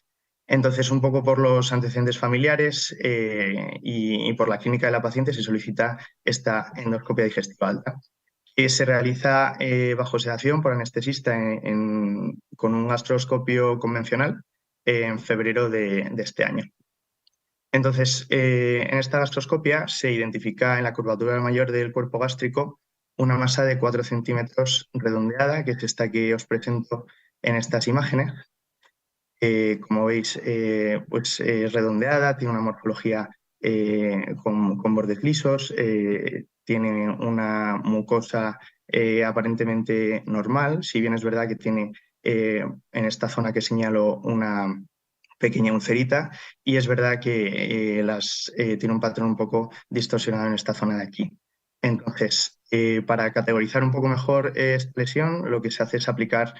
G: Entonces, un poco por los antecedentes familiares y por la clínica de la paciente se solicita esta endoscopia digestiva alta, que se realiza bajo sedación por anestesista con un gastroscopio convencional en febrero de este año. Entonces, en esta gastroscopia se identifica en la curvatura mayor del cuerpo gástrico una masa de 4 centímetros redondeada, que es esta que os presento en estas imágenes. Como veis, pues es redondeada, tiene una morfología con bordes lisos, tiene una mucosa aparentemente normal, si bien es verdad que tiene en esta zona que señalo una pequeña ulcerita, y es verdad que tiene un patrón un poco distorsionado en esta zona de aquí. Entonces, para categorizar un poco mejor esta lesión, lo que se hace es aplicar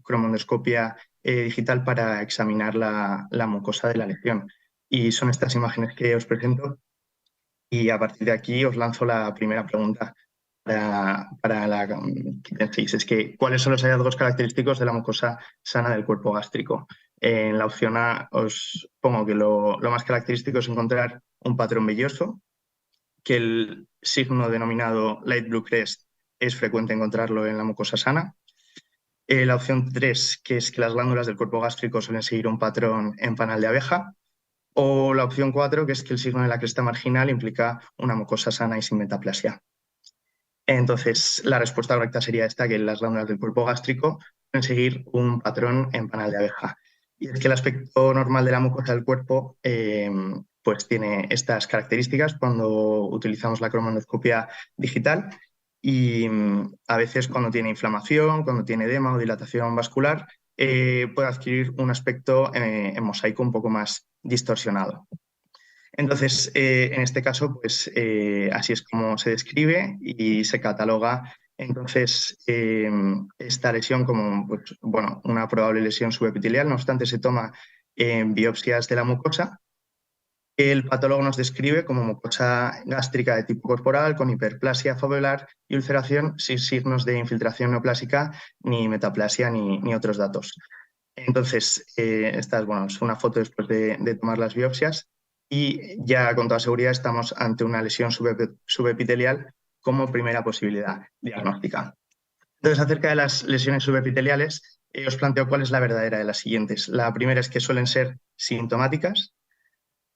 G: cromoendoscopia digital para examinar la mucosa de la lesión. Y son estas imágenes que os presento, y a partir de aquí os lanzo la primera pregunta para la que penséis. Es que, ¿cuáles son los hallazgos característicos de la mucosa sana del cuerpo gástrico? En la opción A os pongo que lo más característico es encontrar un patrón velloso, que el signo denominado Light Blue Crest es frecuente encontrarlo en la mucosa sana. La opción 3, que es que las glándulas del cuerpo gástrico suelen seguir un patrón en panal de abeja. O la opción 4, que es que el signo de la cresta marginal implica una mucosa sana y sin metaplasia. Entonces, la respuesta correcta sería esta, que las glándulas del cuerpo gástrico pueden seguir un patrón en panal de abeja. Y es que el aspecto normal de la mucosa del cuerpo pues tiene estas características cuando utilizamos la cromoendoscopia digital y a veces cuando tiene inflamación, cuando tiene edema o dilatación vascular, puede adquirir un aspecto en mosaico un poco más distorsionado. Entonces, en este caso, pues así es como se describe y se cataloga entonces esta lesión como pues, bueno, una probable lesión subepitelial. No obstante, se toma biopsias de la mucosa. El patólogo nos describe como mucosa gástrica de tipo corporal con hiperplasia foveolar y ulceración sin signos de infiltración neoplásica, ni metaplasia, ni otros datos. Entonces, esta es, bueno, es una foto después de tomar las biopsias y ya con toda seguridad estamos ante una lesión subepitelial como primera posibilidad diagnóstica. Entonces, acerca de las lesiones subepiteliales, os planteo cuál es la verdadera de las siguientes. La primera es que suelen ser sintomáticas.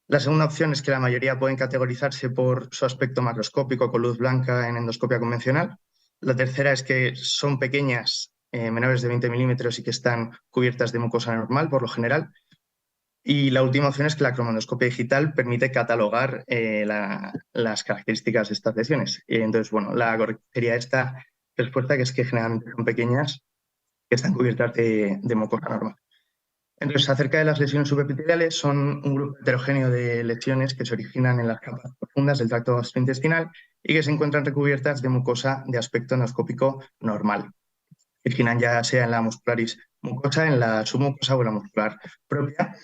G: La segunda opción es que la mayoría pueden categorizarse por su aspecto macroscópico con luz blanca en endoscopia convencional. La tercera es que son pequeñas, menores de 20 milímetros y que están cubiertas de mucosa normal por lo general. Y la última opción es que la cromoendoscopia digital permite catalogar las características de estas lesiones. Entonces, bueno, la correcta sería esta respuesta, que es que generalmente son pequeñas que están cubiertas de mucosa normal. Entonces, acerca de las lesiones subepiteliales, son un grupo heterogéneo de lesiones que se originan en las capas profundas del tracto gastrointestinal y que se encuentran recubiertas de mucosa de aspecto endoscópico normal. Originan ya sea en la muscularis mucosa, en la submucosa o en la muscular propia.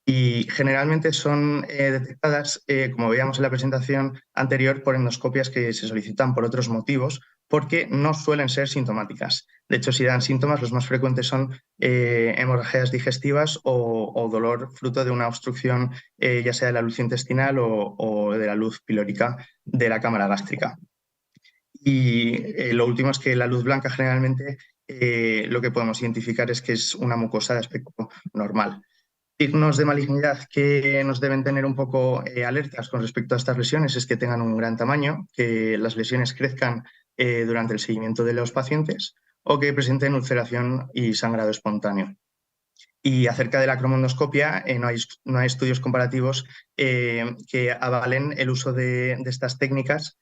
G: Y generalmente son detectadas, como veíamos en la presentación anterior, por endoscopias que se solicitan por otros motivos, porque no suelen ser sintomáticas. De hecho, si dan síntomas, los más frecuentes son hemorragias digestivas o dolor fruto de una obstrucción, ya sea de la luz intestinal o de la luz pilórica de la cámara gástrica. Y lo último es que la luz blanca generalmente lo que podemos identificar es que es una mucosa de aspecto normal. Signos de malignidad que nos deben tener un poco alertas con respecto a estas lesiones es que tengan un gran tamaño, que las lesiones crezcan durante el seguimiento de los pacientes o que presenten ulceración y sangrado espontáneo. Y acerca de la cromoendoscopia, no hay estudios comparativos que avalen el uso de estas técnicas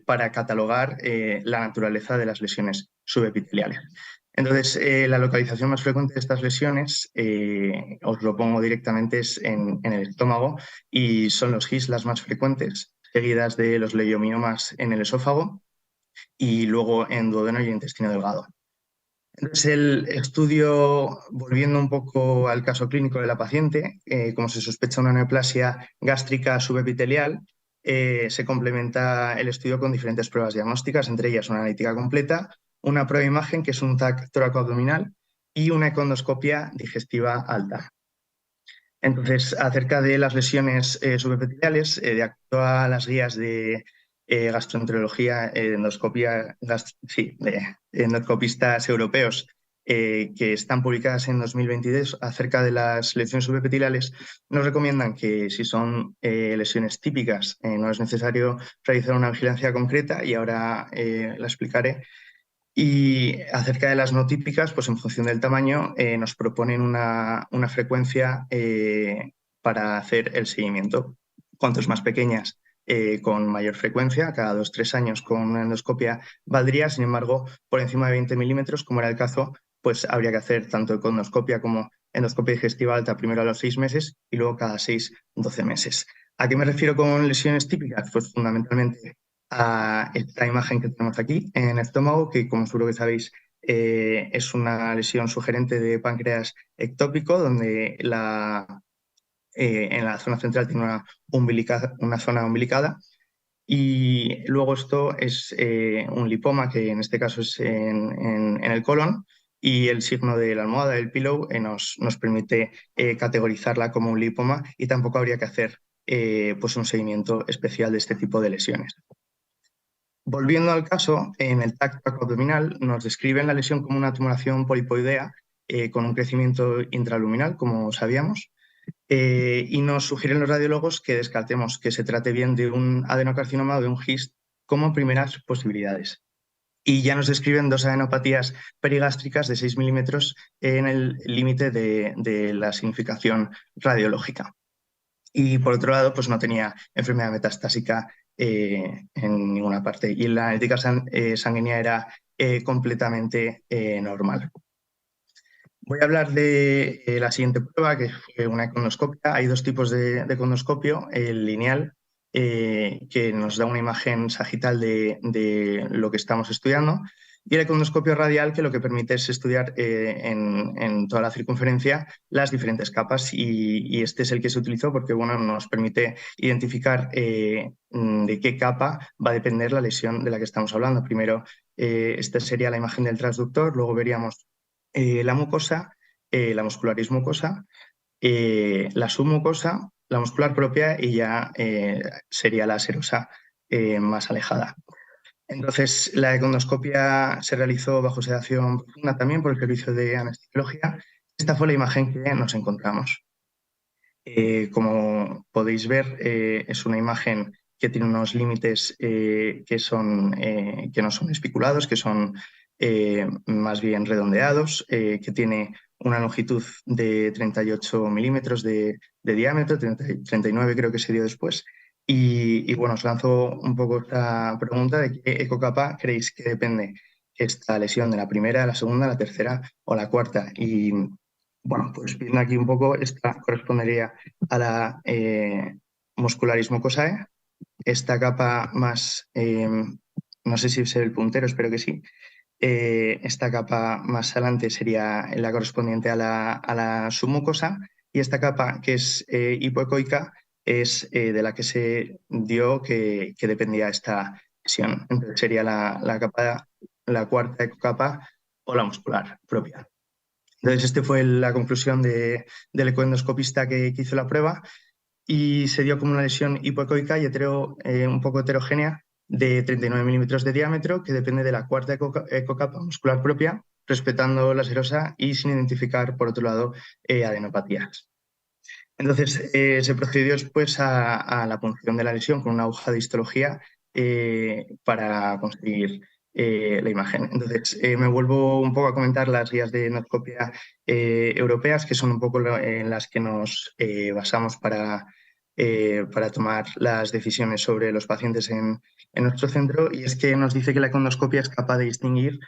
G: para catalogar la naturaleza de las lesiones subepiteliales. Entonces, la localización más frecuente de estas lesiones, os lo pongo directamente, es en el estómago y son los GIS las más frecuentes, seguidas de los leiomiomas en el esófago y luego en duodeno y intestino delgado. Entonces, el estudio, volviendo un poco al caso clínico de la paciente, como se sospecha una neoplasia gástrica subepitelial, se complementa el estudio con diferentes pruebas diagnósticas, entre ellas una analítica completa, una prueba de imagen, que es un TAC tóraco-abdominal, y una econdoscopia digestiva alta. Entonces, acerca de las lesiones subepiteliales, de acuerdo a las guías de gastroenterología, endoscopia, de endoscopistas europeos que están publicadas en 2022 acerca de las lesiones subepiteliales, nos recomiendan que si son lesiones típicas no es necesario realizar una vigilancia concreta, y ahora la explicaré. Y acerca de las no típicas, pues en función del tamaño nos proponen una frecuencia para hacer el seguimiento. Cuantos más pequeñas, con mayor frecuencia, cada 2-3 años con una endoscopia valdría. Sin embargo, por encima de 20 milímetros, como era el caso, pues habría que hacer tanto econdoscopia como endoscopia digestiva alta, primero a los 6 meses y luego cada 6-12 meses. ¿A qué me refiero con lesiones típicas? Pues fundamentalmente a esta imagen que tenemos aquí en el estómago, que como seguro que sabéis es una lesión sugerente de páncreas ectópico, donde en la zona central tiene una zona umbilicada, y luego esto es un lipoma, que en este caso es en el colon, y el signo de la almohada, del pillow, nos permite categorizarla como un lipoma, y tampoco habría que hacer pues un seguimiento especial de este tipo de lesiones. Volviendo al caso, en el TAC tóraco-abdominal nos describen la lesión como una tumoración polipoidea con un crecimiento intraluminal, como sabíamos, y nos sugieren los radiólogos que descartemos que se trate bien de un adenocarcinoma o de un GIST como primeras posibilidades. Y ya nos describen 2 adenopatías perigástricas de 6 milímetros en el límite de la significación radiológica. Y por otro lado, pues no tenía enfermedad metastásica en ninguna parte. Y la analítica sanguínea era completamente normal. Voy a hablar de la siguiente prueba, que fue una econoscopia. Hay 2 tipos de econoscopio, el lineal, que nos da una imagen sagital de lo que estamos estudiando, y el econoscopio radial, que lo que permite es estudiar en toda la circunferencia las diferentes capas, y este es el que se utilizó porque bueno, nos permite identificar de qué capa va a depender la lesión de la que estamos hablando. Primero, esta sería la imagen del transductor, luego veríamos la mucosa, la muscularis mucosa, la submucosa, la muscular propia y ya sería la serosa más alejada. Entonces, la econoscopia se realizó bajo sedación profunda también por el servicio de anestesiología. Esta fue la imagen que nos encontramos. Como podéis ver, es una imagen que tiene unos límites que no son espiculados, que son más bien redondeados, que tiene una longitud de 38 milímetros de diámetro, 39 creo que se dio después. Y bueno, os lanzo un poco esta pregunta de qué ecocapa creéis que depende esta lesión, de la primera, la segunda, la tercera o la cuarta. Y bueno, pues viendo aquí un poco, esta correspondería a la muscularis mucosae. Esta capa más, no sé si se ve el puntero, espero que sí. Esta capa más adelante sería la correspondiente a la submucosa, y esta capa, que es hipoecoica, es de la que se dio que dependía esta lesión. Entonces sería la cuarta ecocapa o la muscular propia. Entonces, esta fue la conclusión del ecoendoscopista que hizo la prueba, y se dio como una lesión hipoecoica y un poco heterogénea de 39 milímetros de diámetro, que depende de la cuarta ecocapa muscular propia, respetando la serosa y sin identificar, por otro lado, adenopatías. Entonces, se procedió después a la punción de la lesión con una aguja de histología para conseguir la imagen. Entonces, me vuelvo un poco a comentar las guías de endoscopia europeas, que son un poco en las que nos basamos para tomar las decisiones sobre los pacientes en nuestro centro, y es que nos dice que la endoscopia es capaz de distinguir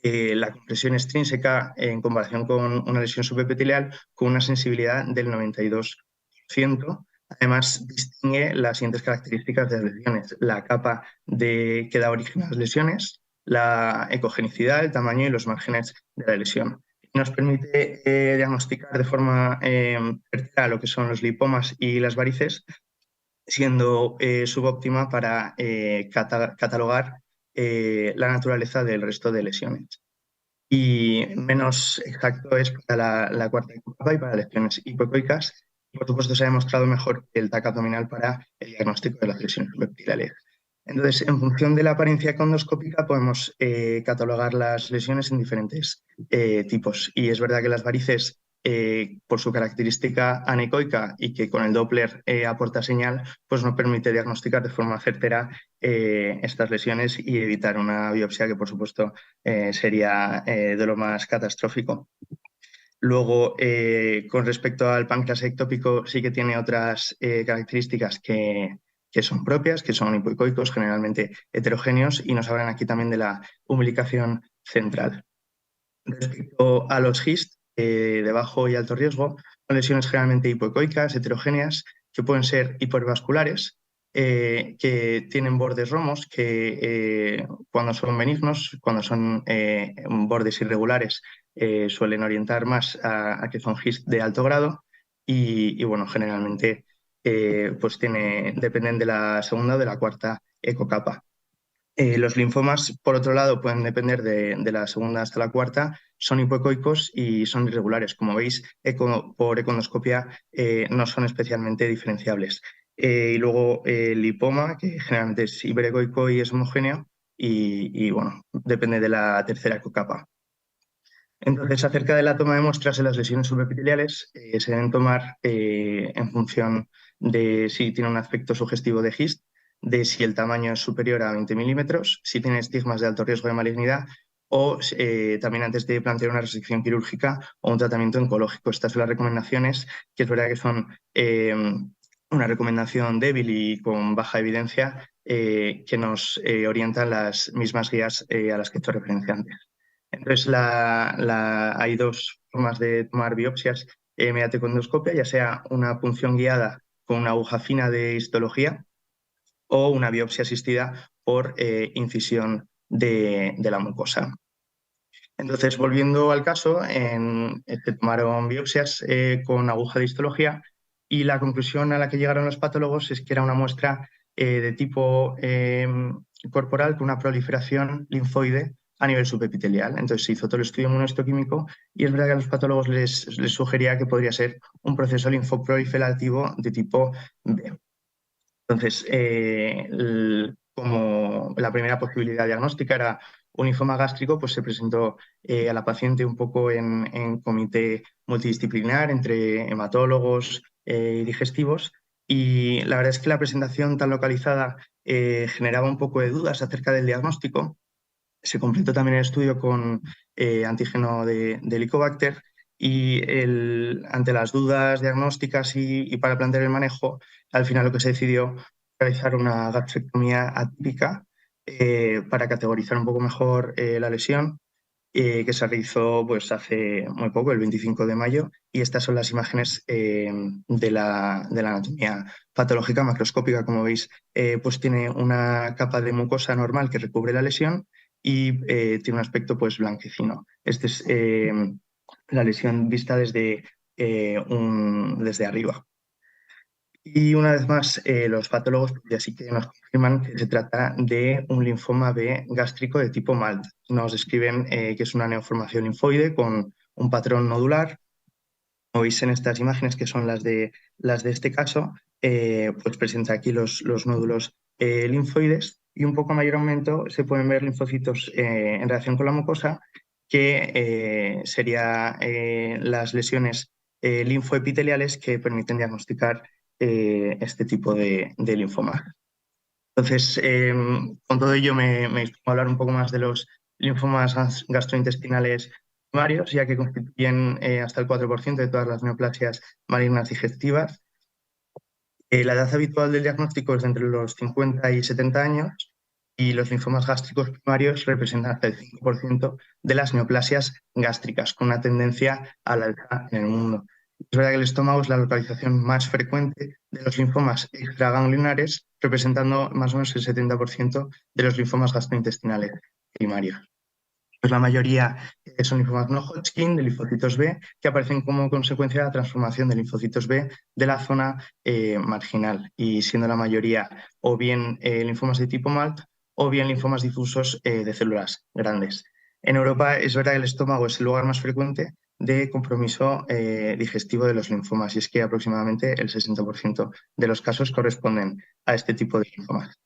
G: la compresión extrínseca en comparación con una lesión subepitelial con una sensibilidad del 92%. Además, distingue las siguientes características de las lesiones: la capa que da origen a las lesiones, la ecogenicidad, el tamaño y los márgenes de la lesión. Nos permite diagnosticar de forma certera lo que son los lipomas y las varices, siendo subóptima para catalogar la naturaleza del resto de lesiones. Y menos exacto es para la cuarta ecocapa y para lesiones hipoecoicas. Por supuesto, se ha demostrado mejor el TAC abdominal para el diagnóstico de las lesiones subepiteliales. Entonces, en función de la apariencia econdoscópica, podemos catalogar las lesiones en diferentes tipos. Y es verdad que las varices, por su característica anecoica y que con el Doppler aporta señal, pues nos permite diagnosticar de forma certera estas lesiones y evitar una biopsia, que por supuesto sería de lo más catastrófico. Luego, con respecto al páncreas ectópico, sí que tiene otras características que son propias, que son hipoecoicos, generalmente heterogéneos, y nos hablan aquí también de la umbilicación central. Respecto a los GIST de bajo y alto riesgo, son lesiones generalmente hipoecoicas, heterogéneas, que pueden ser hipervasculares, que tienen bordes romos, que cuando son benignos, cuando son bordes irregulares, suelen orientar más a que son GIST de alto grado, y bueno, generalmente pues dependen de la segunda o de la cuarta ecocapa. Los linfomas, por otro lado, pueden depender de la segunda hasta la cuarta, son hipoecoicos y son irregulares. Como veis, por econdoscopia no son especialmente diferenciables. Y luego el lipoma, que generalmente es hiperecoico y es homogéneo, y bueno, depende de la tercera ecocapa. Entonces, acerca de la toma de muestras en las lesiones subepiteliales, se deben tomar en función de si tiene un aspecto sugestivo de GIST. de si el tamaño es superior a 20 milímetros, si tiene estigmas de alto riesgo de malignidad o también antes de plantear una resección quirúrgica o un tratamiento oncológico. Estas son las recomendaciones, que es verdad que son una recomendación débil y con baja evidencia, que nos orientan las mismas guías a las que he hecho referencia antes. Entonces, hay dos formas de tomar biopsias mediante endoscopia, ya sea una punción guiada con una aguja fina de histología o una biopsia asistida por incisión de la mucosa. Entonces, volviendo al caso, se tomaron biopsias con aguja de histología y la conclusión a la que llegaron los patólogos es que era una muestra de tipo corporal con una proliferación linfoide a nivel subepitelial. Entonces se hizo todo el estudio inmunohistoquímico y es verdad que a los patólogos les sugería que podría ser un proceso linfoproliferativo de tipo B. Entonces, como la primera posibilidad diagnóstica era un linfoma gástrico, pues se presentó a la paciente un poco en comité multidisciplinar entre hematólogos y digestivos. Y la verdad es que la presentación tan localizada generaba un poco de dudas acerca del diagnóstico. Se completó también el estudio con antígeno de Helicobacter y ante las dudas diagnósticas y para plantear el manejo, al final lo que se decidió realizar una gastrectomía atípica para categorizar un poco mejor la lesión, que se realizó pues, hace muy poco, el 25 de mayo, y estas son las imágenes de la anatomía patológica macroscópica. Como veis, pues tiene una capa de mucosa normal que recubre la lesión y tiene un aspecto pues, blanquecino. Esta es la lesión vista desde arriba. Y una vez más, los patólogos ya sí que nos confirman que se trata de un linfoma B gástrico de tipo MALT. Nos describen que es una neoformación linfoide con un patrón nodular. Como veis en estas imágenes, que son las de este caso, pues presenta aquí los nódulos linfoides y un poco mayor aumento se pueden ver linfocitos en relación con la mucosa, que serían las lesiones linfoepiteliales que permiten diagnosticar este tipo de linfoma. Entonces, con todo ello me dispongo a hablar un poco más de los linfomas gastrointestinales primarios, ya que constituyen hasta el 4% de todas las neoplasias malignas digestivas. La edad habitual del diagnóstico es de entre los 50 y 70 años y los linfomas gástricos primarios representan hasta el 5% de las neoplasias gástricas, con una tendencia a la alta en el mundo. Es verdad que el estómago es la localización más frecuente de los linfomas extraganglionares, representando más o menos el 70% de los linfomas gastrointestinales primarios. Pues la mayoría son linfomas no Hodgkin, de linfocitos B, que aparecen como consecuencia de la transformación de linfocitos B de la zona marginal, y siendo la mayoría o bien linfomas de tipo MALT o bien linfomas difusos de células grandes. En Europa es verdad que el estómago es el lugar más frecuente de compromiso digestivo de los linfomas, y es que aproximadamente el 60% de los casos corresponden a este tipo de linfomas.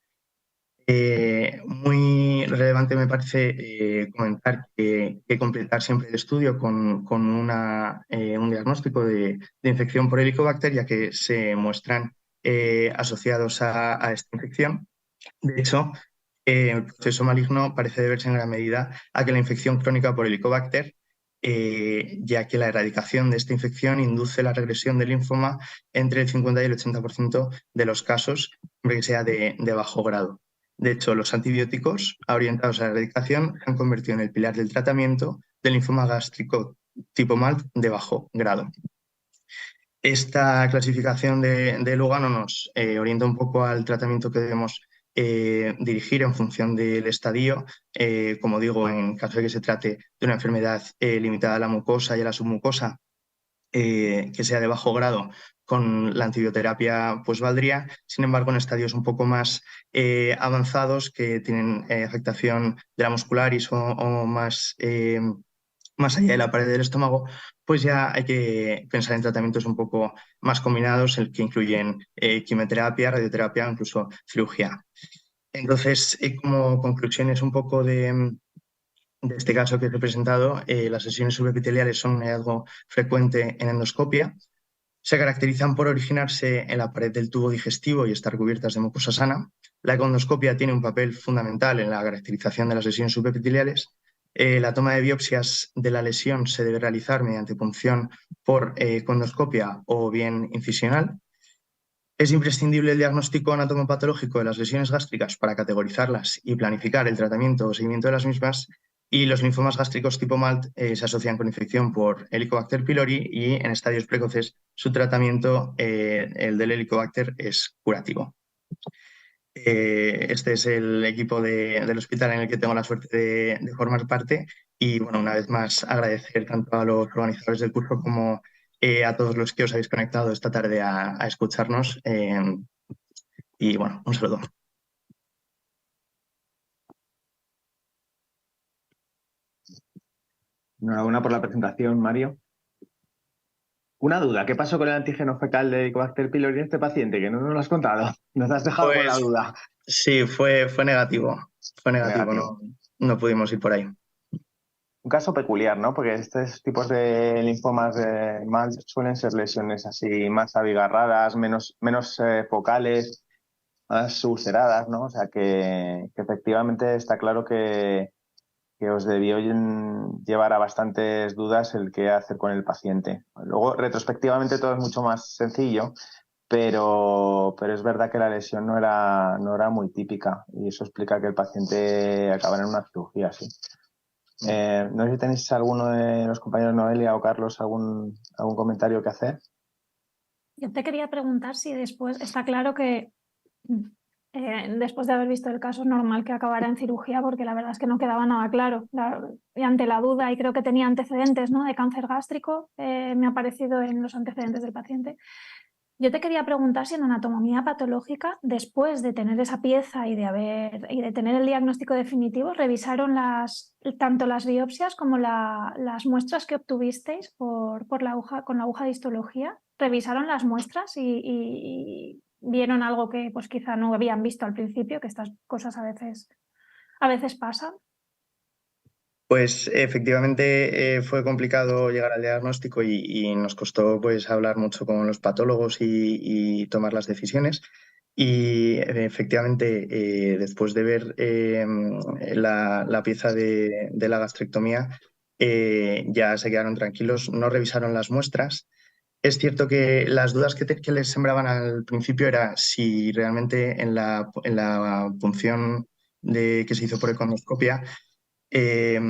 G: Muy relevante me parece comentar que completar siempre el estudio con un diagnóstico de infección por Helicobacter, ya que se muestran asociados a esta infección. De hecho, el proceso maligno parece deberse en gran medida a que la infección crónica por Helicobacter, ya que la erradicación de esta infección induce la regresión del linfoma entre el 50 y el 80% de los casos, siempre que sea de bajo grado. De hecho, los antibióticos orientados a la erradicación se han convertido en el pilar del tratamiento del linfoma gástrico tipo MALT de bajo grado. Esta clasificación de Lugano nos orienta un poco al tratamiento que debemos dirigir en función del estadio. Como digo, en caso de que se trate de una enfermedad limitada a la mucosa y a la submucosa, que sea de bajo grado, con la antibioterapia pues valdría. Sin embargo, en estadios un poco más avanzados, que tienen afectación de la muscularis o más allá de la pared del estómago, pues ya hay que pensar en tratamientos un poco más combinados, el que incluyen quimioterapia, radioterapia o incluso cirugía. Entonces, como conclusiones un poco de este caso que te he presentado, las lesiones subepiteliales son un hallazgo frecuente en endoscopia. Se caracterizan por originarse en la pared del tubo digestivo y estar cubiertas de mucosa sana. La econdoscopia tiene un papel fundamental en la caracterización de las lesiones subepiteliales. La toma de biopsias de la lesión se debe realizar mediante punción por econdoscopia o bien incisional. Es imprescindible el diagnóstico anatomopatológico de las lesiones gástricas para categorizarlas y planificar el tratamiento o seguimiento de las mismas. Y los linfomas gástricos tipo MALT se asocian con infección por Helicobacter pylori y en estadios precoces su tratamiento, el del Helicobacter, es curativo. Este es el equipo del hospital en el que tengo la suerte de formar parte y, bueno, una vez más agradecer tanto a los organizadores del curso como a todos los que os habéis conectado esta tarde a escucharnos. Y, bueno, un saludo.
E: Enhorabuena por la presentación, Mario. Una duda, ¿qué pasó con el antígeno fecal de Helicobacter pylori en este paciente? Que no nos lo has contado. Nos has dejado con la
G: Pues
E: duda.
G: sí, fue negativo. Fue negativo,
E: Negativo.
G: no pudimos ir por ahí.
E: Un caso peculiar, ¿no? Porque estos tipos de linfomas más suelen ser lesiones así más abigarradas, menos focales, más ulceradas, ¿no? O sea que efectivamente está claro que os debió llevar a bastantes dudas el qué hacer con el paciente. Luego, retrospectivamente, todo es mucho más sencillo, pero es verdad que la lesión no era muy típica y eso explica que el paciente acabara en una cirugía así. No sé si tenéis alguno de los compañeros, Noelia o Carlos, algún comentario que hacer.
C: Yo te quería preguntar si después, está claro que después de haber visto el caso es normal que acabara en cirugía porque la verdad es que no quedaba nada claro. Y ante la duda, y creo que tenía antecedentes, ¿no?, de cáncer gástrico, me ha aparecido en los antecedentes del paciente. Yo te quería preguntar si en anatomía patológica, después de tener esa pieza y de tener el diagnóstico definitivo, revisaron tanto las biopsias como las muestras que obtuvisteis con la aguja de histología. ¿Revisaron las muestras y vieron algo que pues quizá no habían visto al principio, que estas cosas a veces pasan?
G: Pues efectivamente fue complicado llegar al diagnóstico y nos costó pues hablar mucho con los patólogos y tomar las decisiones. Y efectivamente, después de ver la pieza de la gastrectomía, ya se quedaron tranquilos, no revisaron las muestras. Es cierto que las dudas que les sembraban al principio era si realmente en la punción que se hizo por econdoscopia eh,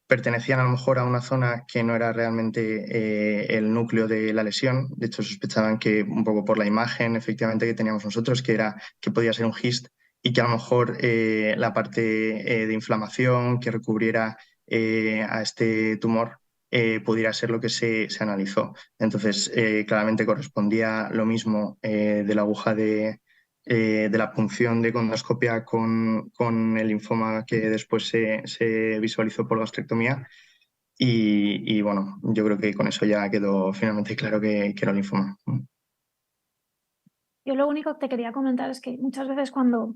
G: pertenecían a lo mejor a una zona que no era realmente el núcleo de la lesión. De hecho, sospechaban que un poco por la imagen efectivamente que teníamos nosotros, que podía ser un GIST y que a lo mejor la parte de inflamación que recubriera a este tumor pudiera ser lo que se analizó. Entonces, claramente correspondía lo mismo de la aguja de la punción de condoscopia con el linfoma que después se visualizó por gastrectomía. Y bueno, yo creo que con eso ya quedó finalmente claro que era un linfoma.
C: Yo lo único que te quería comentar es que muchas veces cuando,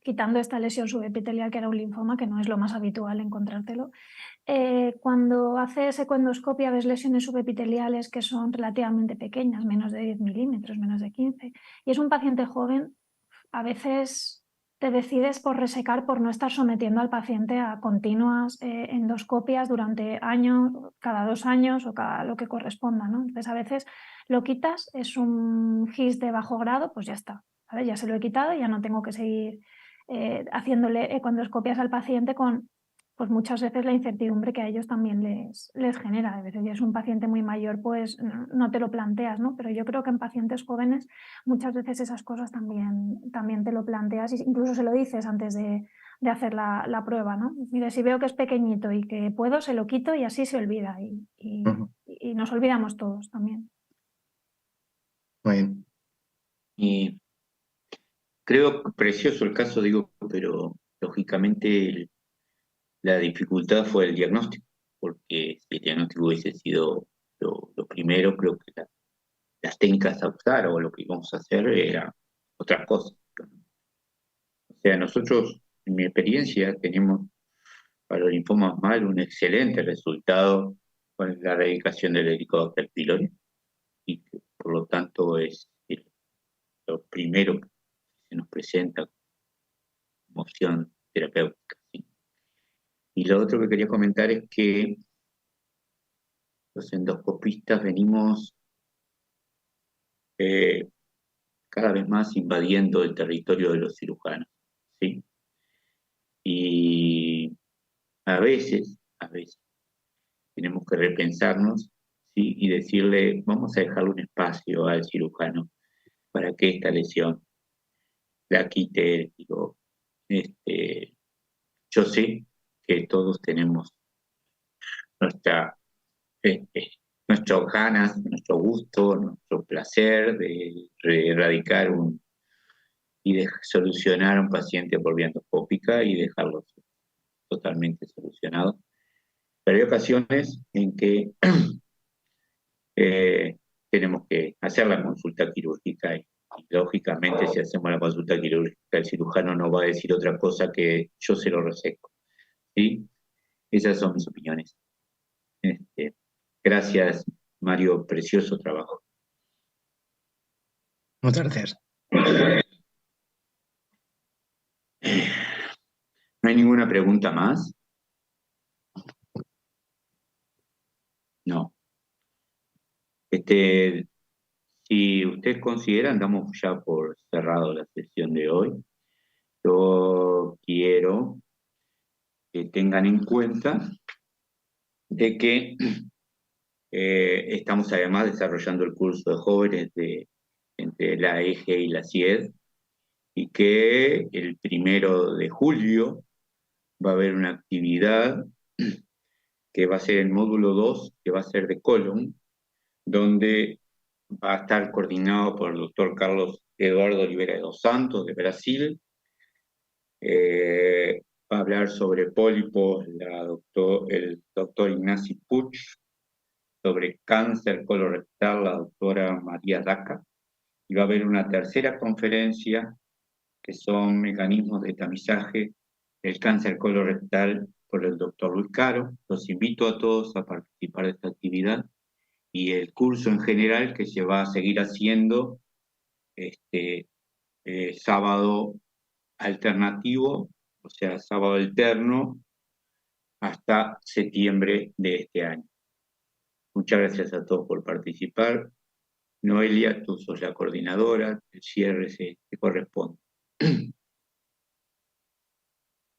C: quitando esta lesión subepitelial que era un linfoma, que no es lo más habitual encontrártelo, cuando haces econdoscopia ves lesiones subepiteliales que son relativamente pequeñas, menos de 10 milímetros, menos de 15, y es un paciente joven, a veces te decides por resecar, por no estar sometiendo al paciente a continuas endoscopias durante años, cada 2 años o cada lo que corresponda, ¿no? Entonces a veces lo quitas, es un GIS de bajo grado, pues ya está, ¿vale? Ya se lo he quitado, ya no tengo que seguir haciéndole econdoscopias al paciente con pues muchas veces la incertidumbre que a ellos también les genera. A veces ya es un paciente muy mayor, pues no te lo planteas, ¿no? Pero yo creo que en pacientes jóvenes muchas veces esas cosas también te lo planteas e incluso se lo dices antes de hacer la prueba, ¿no? Mire, si veo que es pequeñito y que puedo, se lo quito y así se olvida y nos olvidamos todos también.
G: Muy bien.
B: Y creo precioso el caso, digo, pero lógicamente la dificultad fue el diagnóstico, porque si el diagnóstico hubiese sido lo primero, creo que las técnicas a usar o lo que íbamos a hacer era otra cosa. O sea, nosotros, en mi experiencia, tenemos para los linfomas mal un excelente resultado con la erradicación del Helicobacter pylori y que por lo tanto es lo primero que se nos presenta como opción terapéutica, ¿sí? Y lo otro que quería comentar es que los endoscopistas venimos cada vez más invadiendo el territorio de los cirujanos, ¿sí? Y a veces tenemos que repensarnos, ¿sí? Y decirle, vamos a dejarle un espacio al cirujano para que esta lesión la quite. Digo, yo sé que todos tenemos nuestra, nuestras ganas, nuestro gusto, nuestro placer de erradicar y de solucionar a un paciente por vía endoscópica y dejarlo totalmente solucionado. Pero hay ocasiones en que tenemos que hacer la consulta quirúrgica y lógicamente si hacemos la consulta quirúrgica el cirujano no va a decir otra cosa que yo se lo reseco, ¿sí? Esas son mis opiniones. Gracias, Mario, precioso trabajo.
G: Muchas gracias.
B: ¿No hay ninguna pregunta más? No. Si ustedes consideran, damos ya por cerrado la sesión de hoy. Yo quiero que tengan en cuenta de que estamos además desarrollando el curso de jóvenes entre la EGE y la CIED y que el 1 de julio va a haber una actividad que va a ser el módulo 2, que va a ser de Colon, donde va a estar coordinado por el doctor Carlos Eduardo Oliveira dos Santos de Brasil. Va a hablar sobre pólipos el doctor Ignacio Puig, sobre cáncer colorectal la doctora María Daca, y va a haber una tercera conferencia que son mecanismos de tamizaje del cáncer colorectal por el doctor Luis Caro. Los invito a todos a participar de esta actividad y el curso en general que se va a seguir haciendo sábado alternativo, o sea, sábado alterno, hasta septiembre de este año. Muchas gracias a todos por participar. Noelia, tú sos la coordinadora, el cierre te corresponde.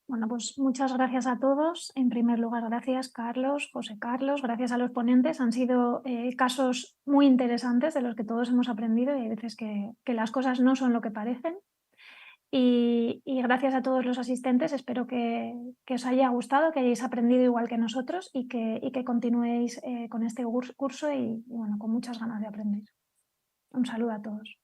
C: Bueno, pues muchas gracias a todos. En primer lugar, gracias Carlos, José Carlos, gracias a los ponentes. Han sido casos muy interesantes de los que todos hemos aprendido y hay veces que las cosas no son lo que parecen. Y gracias a todos los asistentes, espero que os haya gustado, que hayáis aprendido igual que nosotros y que continuéis con este curso y bueno, con muchas ganas de aprender. Un saludo a todos.